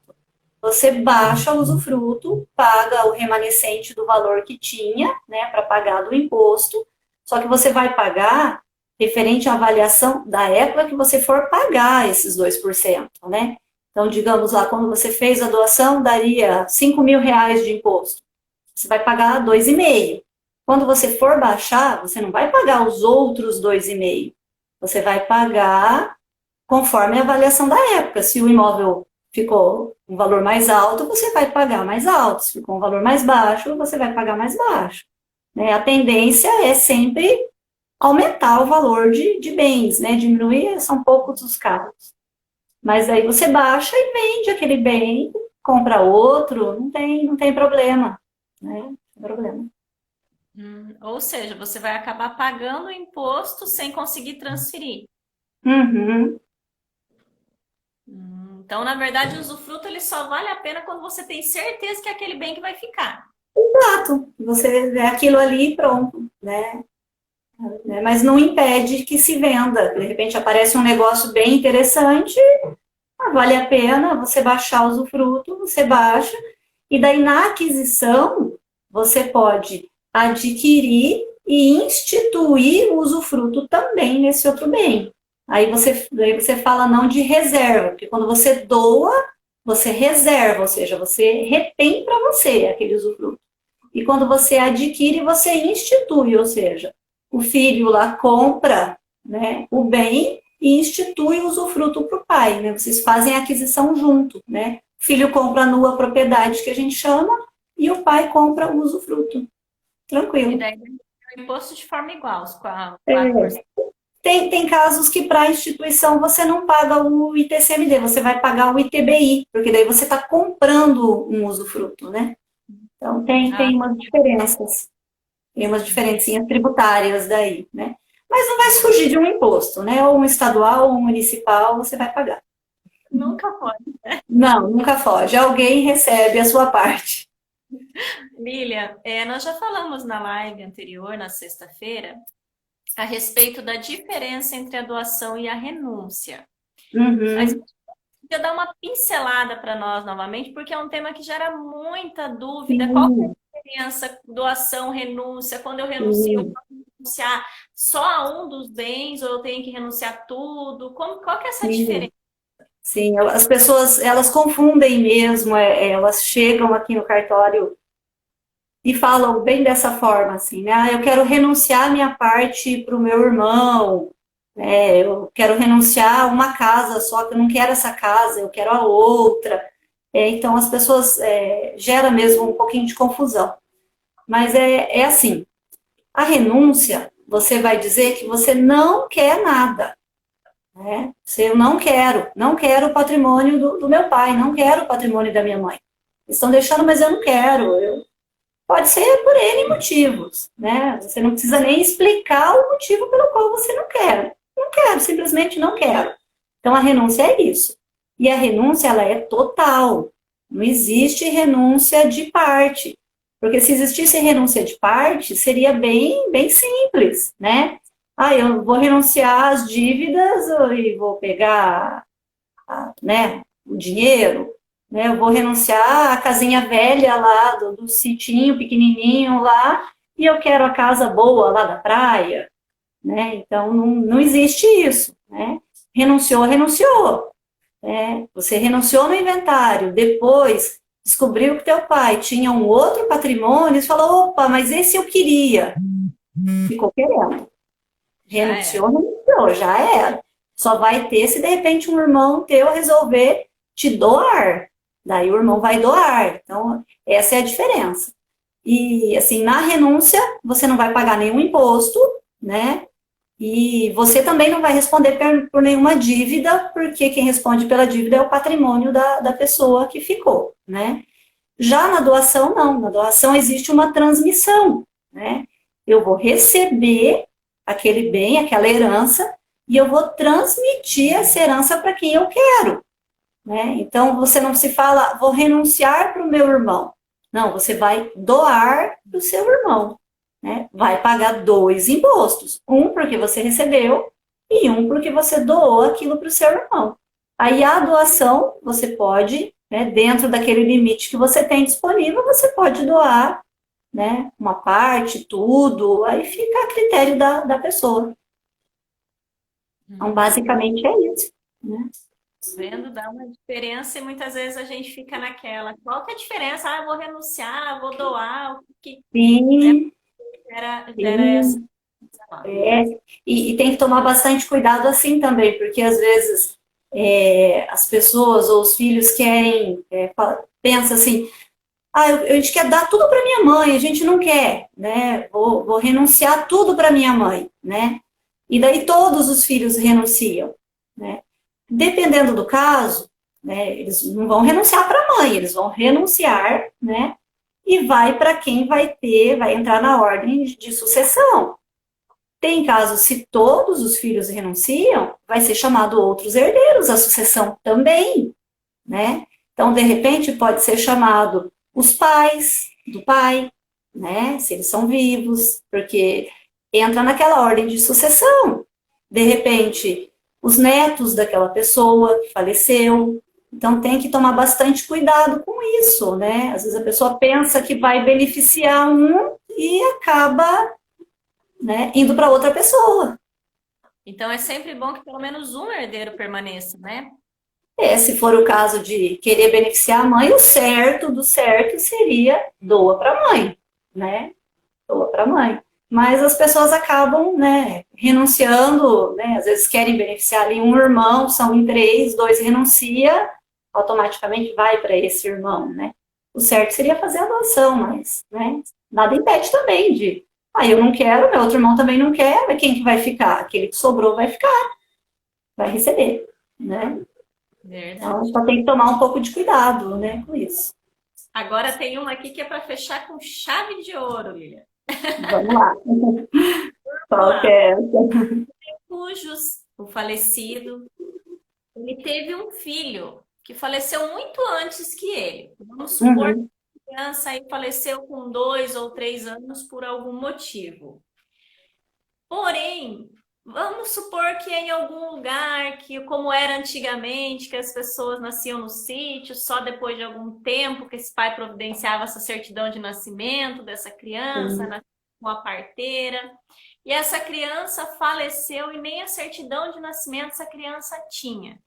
Você baixa o usufruto, paga o remanescente do valor que tinha, né, para pagar do imposto, só que você vai pagar referente à avaliação da época que você for pagar esses 2%, né? Então, digamos lá, quando você fez a doação, daria R$ 5.000 de imposto. Você vai pagar 2,5. Quando você for baixar, você não vai pagar os outros 2,5. Você vai pagar conforme a avaliação da época. Se o imóvel ficou um valor mais alto, você vai pagar mais alto. Se ficou um valor mais baixo, você vai pagar mais baixo. Né? A tendência é sempre aumentar o valor de bens, né? Diminuir são poucos os casos. Mas aí você baixa e vende aquele bem, compra outro, não tem problema, né? Não tem problema. Ou seja, você vai acabar pagando o imposto sem conseguir transferir. Uhum. Então, na verdade, o usufruto ele só vale a pena quando você tem certeza que é aquele bem que vai ficar. Exato. Você é aquilo ali e pronto, né? Mas não impede que se venda. De repente aparece um negócio bem interessante, vale a pena você baixar o usufruto, você baixa, e daí na aquisição você pode adquirir e instituir o usufruto também nesse outro bem. Aí você fala não de reserva, porque quando você doa, você reserva, ou seja, você retém para você aquele usufruto. E quando você adquire, você institui, ou seja, o filho lá compra, né, o bem e institui o usufruto para o pai, né? Vocês fazem a aquisição junto, né? O filho compra a nua propriedade, que a gente chama, e o pai compra o usufruto. E Tranquilo. daí o imposto de forma igual, os É. 4%. Tem casos que para a instituição você não paga o ITCMD, você vai pagar o ITBI, porque daí você está comprando um usufruto, né? Então tem umas diferenças. Tem umas diferencinhas tributárias daí, né? Mas não vai fugir de um imposto, né? Ou um estadual ou um municipal, você vai pagar. Nunca pode. Não, nunca foge. Alguém recebe a sua parte. Lília, nós já falamos na live anterior, na sexta-feira, a respeito da diferença entre a doação e a renúncia. Mas Uhum. queria dar uma pincelada para nós novamente, porque é um tema que gera muita dúvida. Qual que é Sim, a diferença doação, renúncia? Quando eu renuncio, eu sim, posso renunciar só a um dos bens ou eu tenho que renunciar a tudo? Qual que é essa sim. diferença? Sim, as pessoas, elas confundem mesmo, elas chegam aqui no cartório e falam bem dessa forma, assim, né? Ah, eu quero renunciar a minha parte para o meu irmão, eu quero renunciar a uma casa só, que eu não quero essa casa, eu quero a outra. Então, as pessoas gera mesmo um pouquinho de confusão. Mas é assim, a renúncia, você vai dizer que você não quer nada, né? Eu não quero o patrimônio do meu pai, não quero o patrimônio da minha mãe. Eles estão deixando, mas eu não quero. Pode ser por N motivos, né? Você não precisa nem explicar o motivo pelo qual você não quer. Não quero, simplesmente não quero. Então, a renúncia é isso. E a renúncia, ela é total. Não existe renúncia de parte. Porque se existisse renúncia de parte, seria bem, bem simples, né? Ah, eu vou renunciar às dívidas e vou pegar, né, o dinheiro, né? Eu vou renunciar à casinha velha lá do sitinho pequenininho lá e eu quero a casa boa lá da praia, né? Então não existe isso, né? Renunciou, renunciou. Você renunciou no inventário, depois descobriu que teu pai tinha um outro patrimônio e falou, opa, mas esse eu queria. Ficou querendo. Já é. Renunciou, renunciou, já era. Só vai ter se de repente um irmão teu resolver te doar. Daí o irmão vai doar. Então, essa é a diferença. E, assim, na renúncia, você não vai pagar nenhum imposto, né? E você também não vai responder por nenhuma dívida, porque quem responde pela dívida é o patrimônio da pessoa que ficou, né? Já na doação, não. Na doação existe uma transmissão, né? Eu vou receber aquele bem, aquela herança, e eu vou transmitir essa herança para quem eu quero, né? Então, você não se fala, vou renunciar para o meu irmão. Não, você vai doar para o seu irmão, né? Vai pagar dois impostos. Um porque você recebeu e um porque você doou aquilo para o seu irmão. Aí a doação, você pode, né, dentro daquele limite que você tem disponível, você pode doar, né, uma parte, tudo, aí fica a critério da pessoa. Então, basicamente é isso, né? Vendo, dá uma diferença e muitas vezes a gente fica naquela. Qual que é a diferença? Ah, eu vou renunciar, vou doar, o que Sim, gera essa. sim. É, e tem que tomar bastante cuidado assim também, porque às vezes as pessoas ou os filhos querem, pensa assim, a gente quer dar tudo para minha mãe, a gente não quer, né? Vou renunciar tudo para minha mãe, né? E daí todos os filhos renunciam, né? Dependendo do caso, né, eles não vão renunciar para a mãe, eles vão renunciar, né? E vai para quem vai entrar na ordem de sucessão. Tem casos, se todos os filhos renunciam, vai ser chamado outros herdeiros à sucessão também, né? Então, de repente, pode ser chamado os pais do pai, né? Se eles são vivos, porque entra naquela ordem de sucessão. De repente, os netos daquela pessoa que faleceu. Então, tem que tomar bastante cuidado com isso, né? Às vezes a pessoa pensa que vai beneficiar um e acaba, né, indo para outra pessoa. Então é sempre bom que pelo menos um herdeiro permaneça, né? Se for o caso de querer beneficiar a mãe, o certo do certo seria doa para a mãe, né? Doa para a mãe. Mas as pessoas acabam, né, renunciando, né? Às vezes querem beneficiar ali um irmão, são em três, dois renuncia, automaticamente vai para esse irmão, né? O certo seria fazer a doação, mas, né, nada impede também de, eu não quero, meu outro irmão também não quer, mas quem que vai ficar? Aquele que sobrou vai ficar, vai receber, né? Então, a Verdade. gente só tem que tomar um pouco de cuidado, né, com isso. Agora tem uma aqui que é para fechar com chave de ouro, Lilian. Vamos lá. Vamos Qual que lá. é? Cujos o falecido, ele teve um filho que faleceu muito antes que ele. Vamos supor que Uhum. a criança aí faleceu com 2 ou 3 anos por algum motivo. Porém, vamos supor que é em algum lugar que, como era antigamente, que as pessoas nasciam no sítio, só depois de algum tempo que esse pai providenciava essa certidão de nascimento dessa criança, Sim. nasceu com a parteira, e essa criança faleceu e nem a certidão de nascimento essa criança tinha.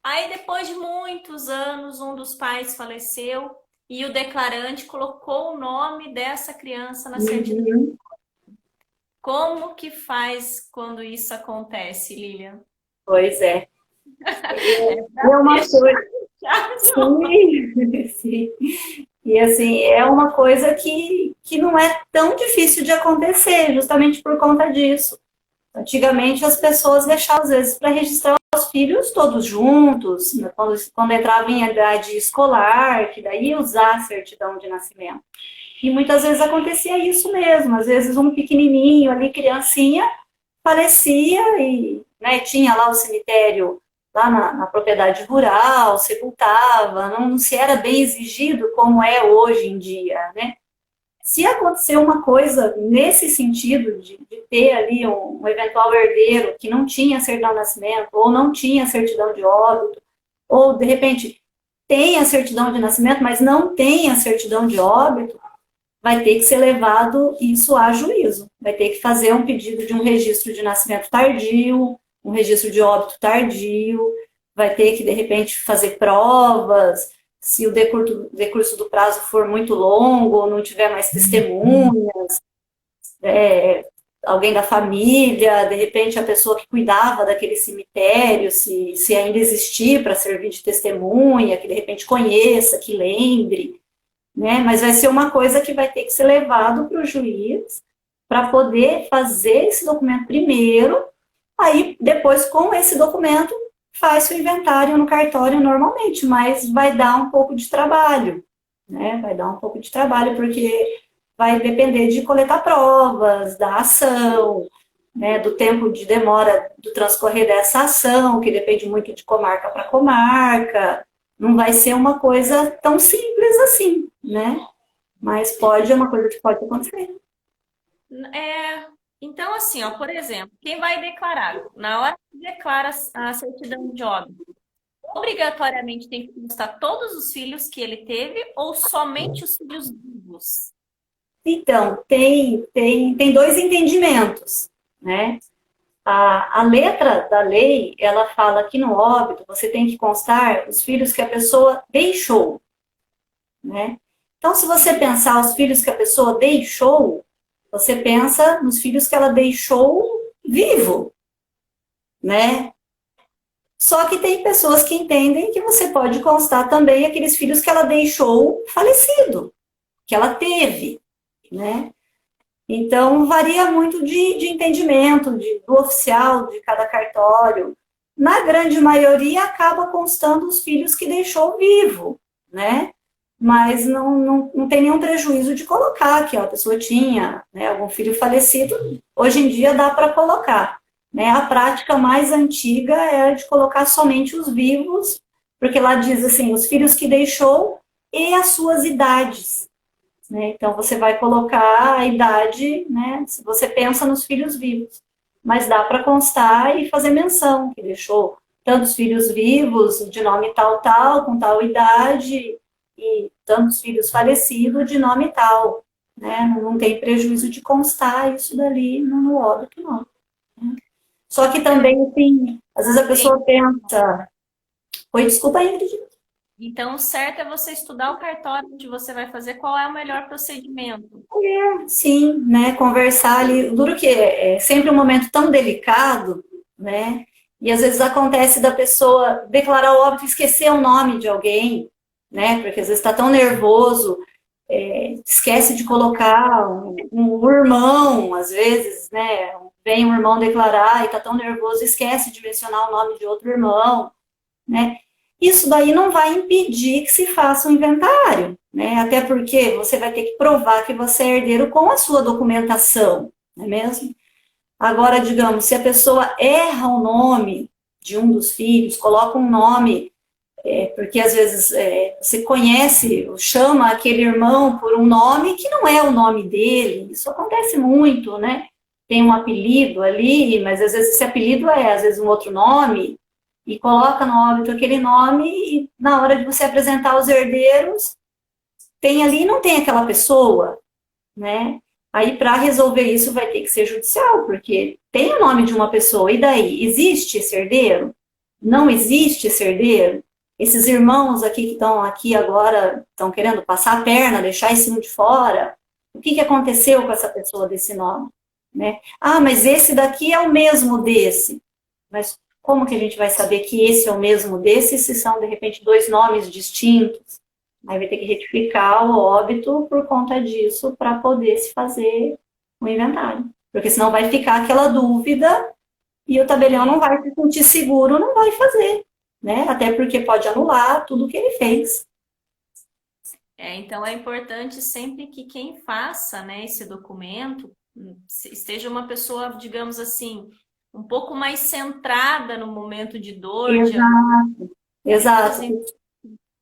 Aí, depois de muitos anos, um dos pais faleceu e o declarante colocou o nome dessa criança na certidão. Uhum. Como que faz quando isso acontece, Lilian? Pois é. É É pra uma coisa. fechar de ouro. Sim, sim. E assim, é uma coisa que não é tão difícil de acontecer, justamente por conta disso. Antigamente as pessoas deixavam, às vezes, para registrar os filhos todos juntos, né, quando entrava em idade escolar, que daí ia usar a certidão de nascimento. E muitas vezes acontecia isso mesmo, às vezes um pequenininho ali, criancinha, falecia e, né, tinha lá o cemitério lá na propriedade rural, sepultava, não se era bem exigido como é hoje em dia, né? Se acontecer uma coisa nesse sentido de ter ali um eventual herdeiro que não tinha certidão de nascimento, ou não tinha certidão de óbito, ou de repente tem a certidão de nascimento, mas não tem a certidão de óbito, vai ter que ser levado isso a juízo. Vai ter que fazer um pedido de um registro de nascimento tardio, um registro de óbito tardio, vai ter que, de repente, fazer provas, se o decurso do prazo for muito longo, ou não tiver mais testemunha, alguém da família, de repente a pessoa que cuidava daquele cemitério, se ainda existir para servir de testemunha, que de repente conheça, que lembre, né? Mas vai ser uma coisa que vai ter que ser levado para o juiz para poder fazer esse documento primeiro, aí depois com esse documento faz o inventário no cartório normalmente, mas vai dar um pouco de trabalho, né? Vai dar um pouco de trabalho porque vai depender de coletar provas da ação, né? Do tempo de demora do transcorrer dessa ação, que depende muito de comarca para comarca. Não vai ser uma coisa tão simples assim, né? Mas é uma coisa que pode acontecer. Então, assim, ó, por exemplo, quem vai declarar? Na hora que declara a certidão de óbito, obrigatoriamente tem que constar todos os filhos que ele teve ou somente os filhos vivos? Então, tem dois entendimentos, né? A letra da lei, ela fala que no óbito você tem que constar os filhos que a pessoa deixou, né? Então, se você pensar os filhos que a pessoa deixou, você pensa nos filhos que ela deixou vivo, né? Só que tem pessoas que entendem que você pode constar também aqueles filhos que ela deixou falecido, que ela teve, né? Então, varia muito de entendimento do oficial de cada cartório. Na grande maioria, acaba constando os filhos que deixou vivo, né? Mas não tem nenhum prejuízo de colocar que ó, a pessoa tinha, né, algum filho falecido. Hoje em dia dá para colocar. Né? A prática mais antiga era de colocar somente os vivos, porque lá diz assim, os filhos que deixou e as suas idades. Né? Então, você vai colocar a idade, né, se você pensa nos filhos vivos. Mas dá para constar e fazer menção, que deixou tantos filhos vivos, de nome tal, tal, com tal idade, e tantos filhos falecidos, de nome tal. Né? Não tem prejuízo de constar isso dali no óbito, não. Né? Só que também, assim, às vezes a pessoa pensa... Oi, desculpa, Ingrid. Então, o certo é você estudar o cartório onde você vai fazer qual é o melhor procedimento. Sim, né, conversar ali, duro que é sempre um momento tão delicado, né, e às vezes acontece da pessoa declarar o óbito e esquecer o nome de alguém, né, porque às vezes está tão nervoso, esquece de colocar um irmão, às vezes, né, vem um irmão declarar e está tão nervoso, esquece de mencionar o nome de outro irmão, né, isso daí não vai impedir que se faça um inventário, né? Até porque você vai ter que provar que você é herdeiro com a sua documentação, não é mesmo? Agora, digamos, se a pessoa erra o nome de um dos filhos, coloca um nome, porque às vezes você conhece, chama aquele irmão por um nome que não é o nome dele, isso acontece muito, né? Tem um apelido ali, mas às vezes esse apelido é, às vezes, um outro nome, e coloca no óbito aquele nome, e na hora de você apresentar os herdeiros, tem ali e não tem aquela pessoa, né? Aí, para resolver isso, vai ter que ser judicial, porque tem o nome de uma pessoa, e daí? Existe esse herdeiro? Não existe esse herdeiro? Esses irmãos aqui que estão aqui agora, estão querendo passar a perna, deixar esse um de fora, o que aconteceu com essa pessoa desse nome? Né? Ah, mas esse daqui é o mesmo desse. Mas como que a gente vai saber que esse é o mesmo desse, se são, de repente, dois nomes distintos? Aí vai ter que retificar o óbito por conta disso para poder se fazer o inventário. Porque senão vai ficar aquela dúvida e o tabelião não vai se sentir seguro, não vai fazer. Né? Até porque pode anular tudo que ele fez. Então, é importante sempre que quem faça, né, esse documento esteja uma pessoa, digamos assim, um pouco mais centrada no momento de dor, de Exato.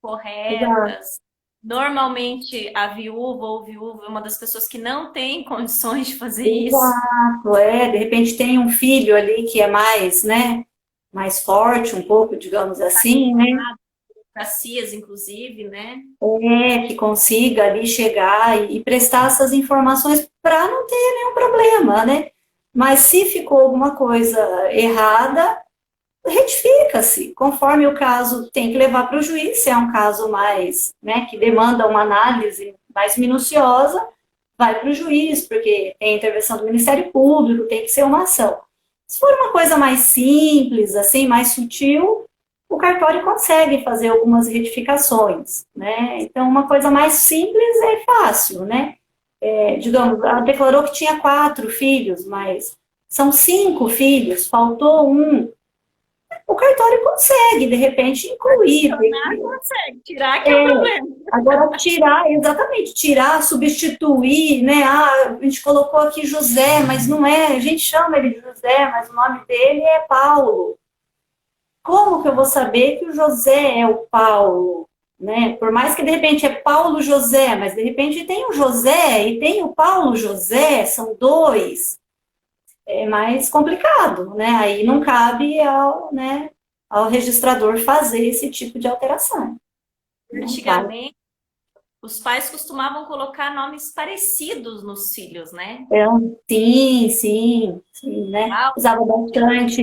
corretas. Normalmente, a viúva ou viúva é uma das pessoas que não tem condições de fazer isso. Exato, de repente tem um filho ali que é mais, né, mais forte um pouco, digamos assim, né? Burocracias, inclusive, né? Que consiga ali chegar e prestar essas informações para não ter nenhum problema, né? Mas se ficou alguma coisa errada, retifica-se. Conforme o caso, tem que levar para o juiz, se é um caso mais, né, que demanda uma análise mais minuciosa, vai para o juiz, porque tem intervenção do Ministério Público, tem que ser uma ação. Se for uma coisa mais simples, assim, mais sutil, o cartório consegue fazer algumas retificações, né? Então, uma coisa mais simples é fácil, né? Digamos, ela declarou que tinha 4 filhos, mas são 5 filhos, faltou um. O cartório consegue, de repente, incluir. Consegue tirar que é o problema. Agora, tirar, exatamente, tirar, substituir, né? Ah, a gente colocou aqui José, mas não é, a gente chama ele de José, mas o nome dele é Paulo. Como que eu vou saber que o José é o Paulo? Né? Por mais que de repente é Paulo José, mas de repente tem o José e tem o Paulo José, são dois. É mais complicado, né? Aí não cabe ao registrador fazer esse tipo de alteração. Antigamente, os pais costumavam colocar nomes parecidos nos filhos, né? Sim, né? Usava bastante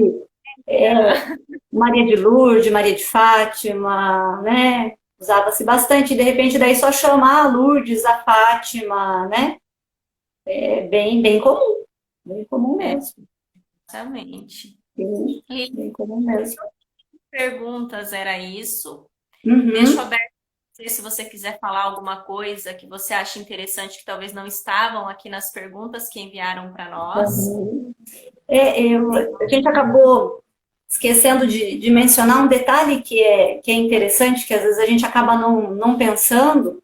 Maria de Lourdes, Maria de Fátima, né? Usava-se bastante, de repente daí só chamar a Lourdes, a Fátima, né? É bem comum mesmo. Exatamente. Bem comum mesmo. perguntas era isso. Deixo Uhum. aberto se você quiser falar alguma coisa que você acha interessante, que talvez não estavam aqui nas perguntas que enviaram para nós. A gente acabou esquecendo de mencionar um detalhe que é interessante, que às vezes a gente acaba não pensando.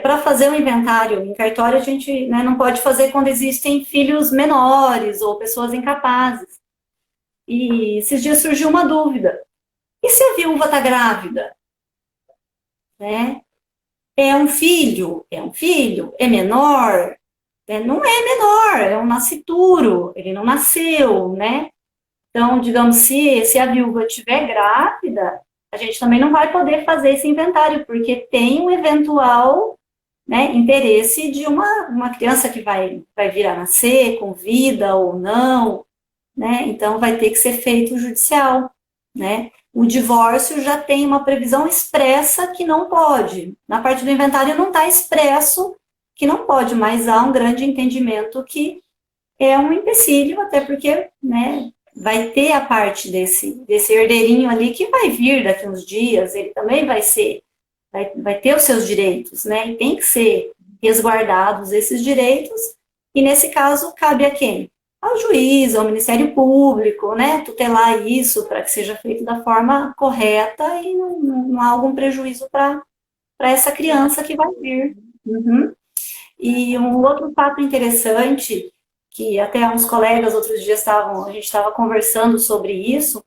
Para fazer o inventário em cartório, a gente, né, não pode fazer quando existem filhos menores ou pessoas incapazes. E esses dias surgiu uma dúvida. E se a viúva está grávida? Né? É um filho? É um filho? É menor? Não é menor, é um nascituro, ele não nasceu, né? Então, digamos, se a viúva estiver grávida, a gente também não vai poder fazer esse inventário, porque tem um eventual, né, interesse de uma criança que vai vir a nascer com vida ou não, né? Então vai ter que ser feito o judicial, né? O divórcio já tem uma previsão expressa que não pode. Na parte do inventário não está expresso que não pode, mas há um grande entendimento que é um empecilho, até porque, né, vai ter a parte desse herdeirinho ali que vai vir daqui uns dias, ele também vai ter os seus direitos, né? E tem que ser resguardados esses direitos, e nesse caso cabe a quem? Ao juiz, ao Ministério Público, né? Tutelar isso para que seja feito da forma correta e não há algum prejuízo para essa criança que vai vir. Uhum. E um outro fato interessante, que até uns colegas outros dias a gente estava conversando sobre isso,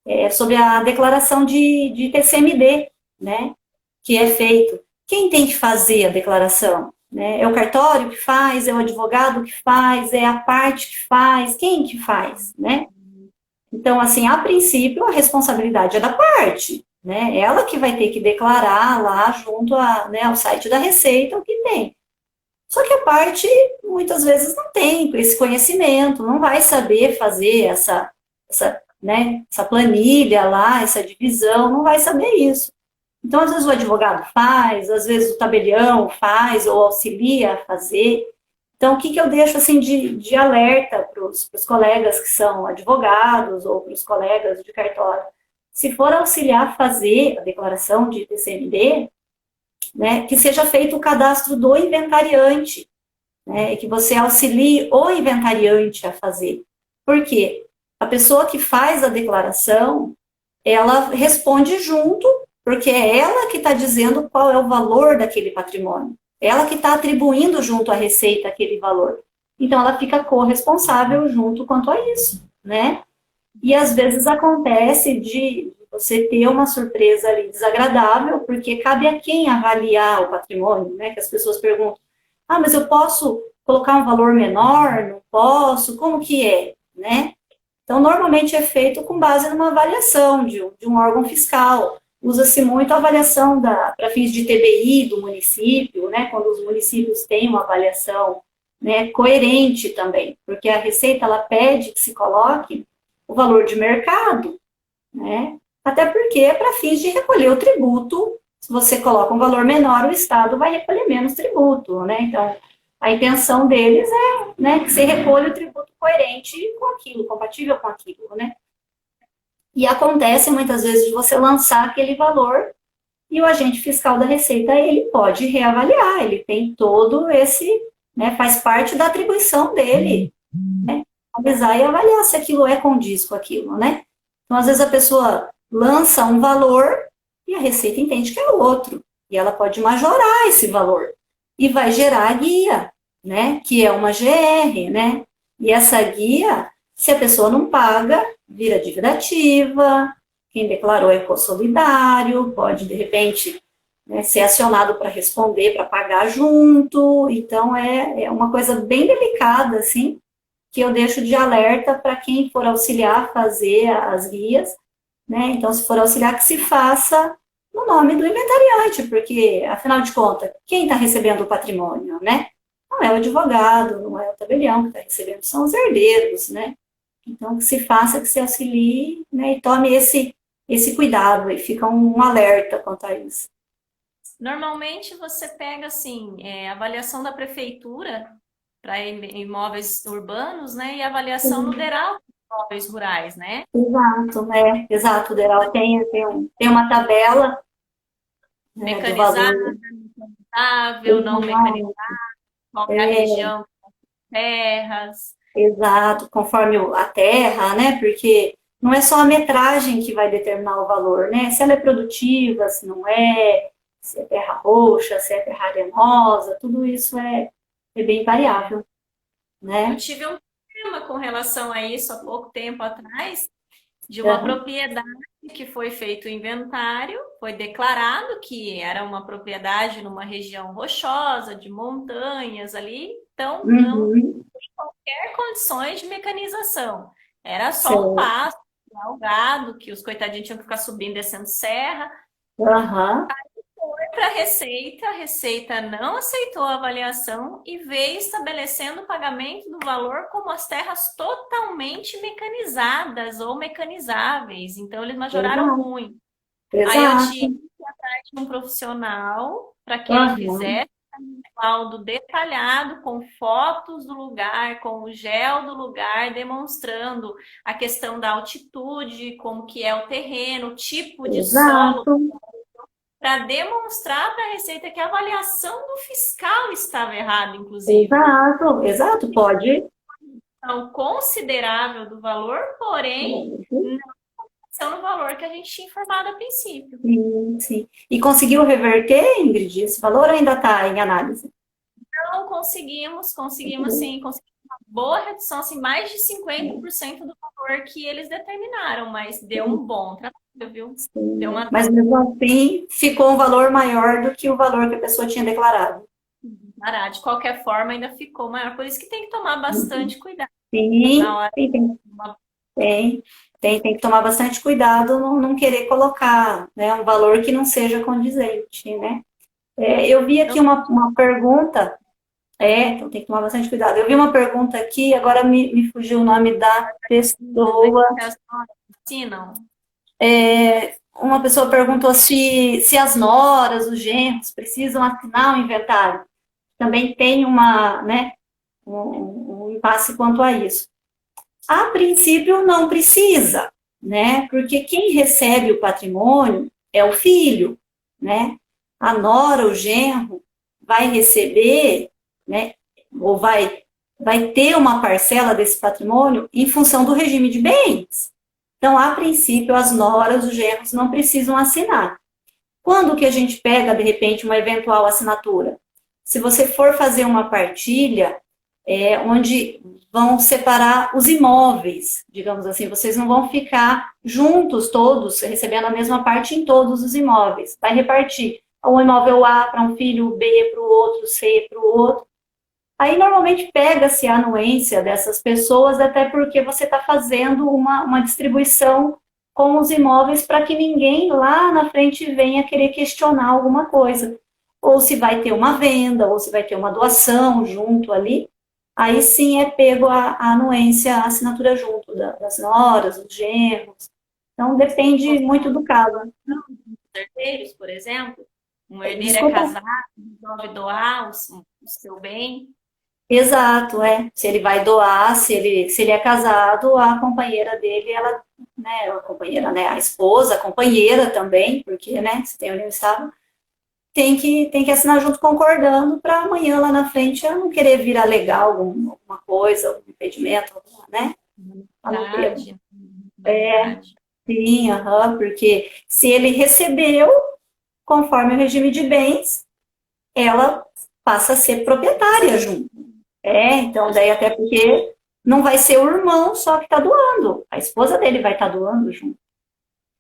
é sobre a declaração de TCMD, né? Que é feito. Quem tem que fazer a declaração? Né? É o cartório que faz, é o advogado que faz, é a parte que faz, quem que faz, né? Então, assim, a princípio, a responsabilidade é da parte, né? Ela que vai ter que declarar lá junto né, ao site da Receita o que tem. Só que a parte, muitas vezes, não tem esse conhecimento, não vai saber fazer né, essa planilha lá, essa divisão, não vai saber isso. Então, às vezes o advogado faz, às vezes o tabelião faz ou auxilia a fazer. Então, o que, que eu deixo assim de alerta para os colegas que são advogados ou para os colegas de cartório? Se for auxiliar a fazer a declaração de TCMD, né, que seja feito o cadastro do inventariante, né, e que você auxilie o inventariante a fazer. Por quê? A pessoa que faz a declaração, ela responde junto, porque é ela que está dizendo qual é o valor daquele patrimônio. Ela que está atribuindo junto à Receita aquele valor. Então, ela fica corresponsável junto quanto a isso, né? E às vezes acontece de você ter uma surpresa ali desagradável, porque cabe a quem avaliar o patrimônio, né? Que as pessoas perguntam, ah, mas eu posso colocar um valor menor? Não posso? Como que é, né? Então, normalmente é feito com base numa avaliação de um órgão fiscal. Usa-se muito a avaliação para fins de TBI do município, né, quando os municípios têm uma avaliação, né, coerente também, porque a Receita ela pede que se coloque o valor de mercado, né, até porque é para fins de recolher o tributo. Se você coloca um valor menor, o Estado vai recolher menos tributo, né? Então, a intenção deles é, né, que você recolha o tributo coerente com aquilo, compatível com aquilo, né? E acontece muitas vezes de você lançar aquele valor e o agente fiscal da Receita, ele pode reavaliar, ele tem todo esse, né, faz parte da atribuição dele, né? Avisar e avaliar se aquilo condiz com aquilo, né? Então, às vezes a pessoa lança um valor e a Receita entende que é outro. E ela pode majorar esse valor. E vai gerar a guia, né? Que é uma GR, né? E essa guia, se a pessoa não paga, vira dívida ativa. Quem declarou é consolidário, pode, de repente, né, ser acionado para responder, para pagar junto. Então, é uma coisa bem delicada, assim, que eu deixo de alerta para quem for auxiliar fazer as guias, né? Então, se for auxiliar, que se faça no nome do inventariante, porque, afinal de contas, quem está recebendo o patrimônio, né? Não é o advogado, não é o tabelião que está recebendo, são os herdeiros, né? Então, que se faça, que se auxilie, né? E tome esse cuidado, e fica um alerta quanto a isso. Normalmente você pega assim, avaliação da prefeitura para imóveis urbanos, né? E avaliação no DERAL imóveis rurais, né? Exato, exato. O DERAL tem uma tabela, né, do valor. Mecanizado, mecanizado, não mecanizado, Exato, qual é a é, região, terras. exato, conforme a terra, né? Porque não é só a metragem que vai determinar o valor, né? Se ela é produtiva, se não é, se é terra roxa, se é terra arenosa, tudo isso é bem variável, Eu né? tive um problema com relação a isso há pouco tempo atrás, de uma Aham. propriedade que foi feito o inventário, foi declarado que era uma propriedade numa região rochosa, de montanhas ali, então não Uhum. tinha condições de mecanização. Era só um Certo. pasto, o gado, que os coitadinhos tinham que ficar subindo e descendo serra. Aham. Para a Receita não aceitou a avaliação e veio estabelecendo o pagamento do valor como as terras totalmente mecanizadas ou mecanizáveis. Então, eles majoraram Exato. muito. Aí eu tive Exato. que ir atrás de um profissional para que ele Aham. fizesse um laudo detalhado com fotos do lugar, com o gel do lugar, demonstrando a questão da altitude, como que é o terreno, o tipo de solo, Exato. para demonstrar para a Receita que a avaliação do fiscal estava errada, inclusive. Exato. Exato. Pode. Então, considerável do valor, porém, não são no valor que a gente tinha informado a princípio. Sim, sim. E conseguiu reverter, Ingrid, esse valor ou ainda está em análise? Não conseguimos sim, conseguimos uma boa redução, assim, mais de 50% do valor que eles determinaram, mas deu um bom trabalho, viu? Deu Sim. uma Mas mesmo assim, ficou um valor maior do que o valor que a pessoa tinha declarado. parada. De qualquer forma, ainda ficou maior, por isso que tem que tomar bastante cuidado na Sim, hora sim, de uma. tem, tem que tomar bastante cuidado, não querer colocar, né, um valor que não seja condizente, né? Eu vi aqui uma pergunta, então tem que tomar bastante cuidado. Eu vi uma pergunta aqui, agora me fugiu o nome da pessoa. Ensinam. Uma pessoa perguntou se as noras, os genros, precisam assinar o inventário. Também tem né, um impasse quanto a isso. A princípio, não precisa, né? Porque quem recebe o patrimônio é o filho, né? A nora, o genro, vai receber, né? Ou vai ter uma parcela desse patrimônio em função do regime de bens. Então, a princípio, as noras, os genros não precisam assinar. Quando que a gente pega, de repente, uma eventual assinatura? Se você for fazer uma partilha, onde vão separar os imóveis, digamos assim, vocês não vão ficar juntos todos, recebendo a mesma parte em todos os imóveis. Vai repartir o imóvel A para um filho, B para o outro, C para o outro. Aí, normalmente, pega-se a anuência dessas pessoas, até porque você está fazendo uma distribuição com os imóveis para que ninguém lá na frente venha querer questionar alguma coisa. Ou se vai ter uma venda, ou se vai ter uma doação junto ali, aí sim é pego a anuência, a assinatura junto das noras, dos genros. Então, depende muito do caso. Herdeiros, por exemplo, um herdeiro é Desculpa. casado, resolve doar o seu bem. Exato, é. Se ele vai doar, se ele é casado, a companheira dele, ela, né, a companheira, né, a esposa, a companheira também, porque, né, se tem união estável, tem que assinar junto concordando para amanhã lá na frente ela não querer vir alegar alguma coisa, algum impedimento, né? Ela não ter. Verdade, verdade. Sim, aham, porque se ele recebeu, conforme o regime de bens, ela passa a ser proprietária junto. Então daí até porque não vai ser o irmão só que está doando, a esposa dele vai estar doando junto,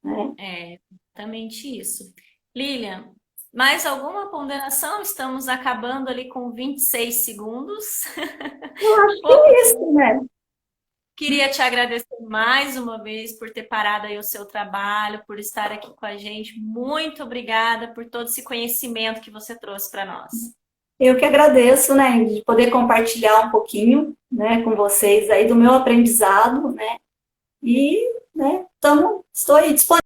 né? É exatamente isso. Lilian, mais alguma ponderação? Estamos acabando ali com 26 segundos. Eu acho que Pouco. é isso, né? Queria te agradecer mais uma vez por ter parado aí o seu trabalho, por estar aqui com a gente. Muito obrigada por todo esse conhecimento que você trouxe para nós. Eu que agradeço, né, de poder compartilhar um pouquinho, né, com vocês aí do meu aprendizado, né, e, né, estou aí disponível.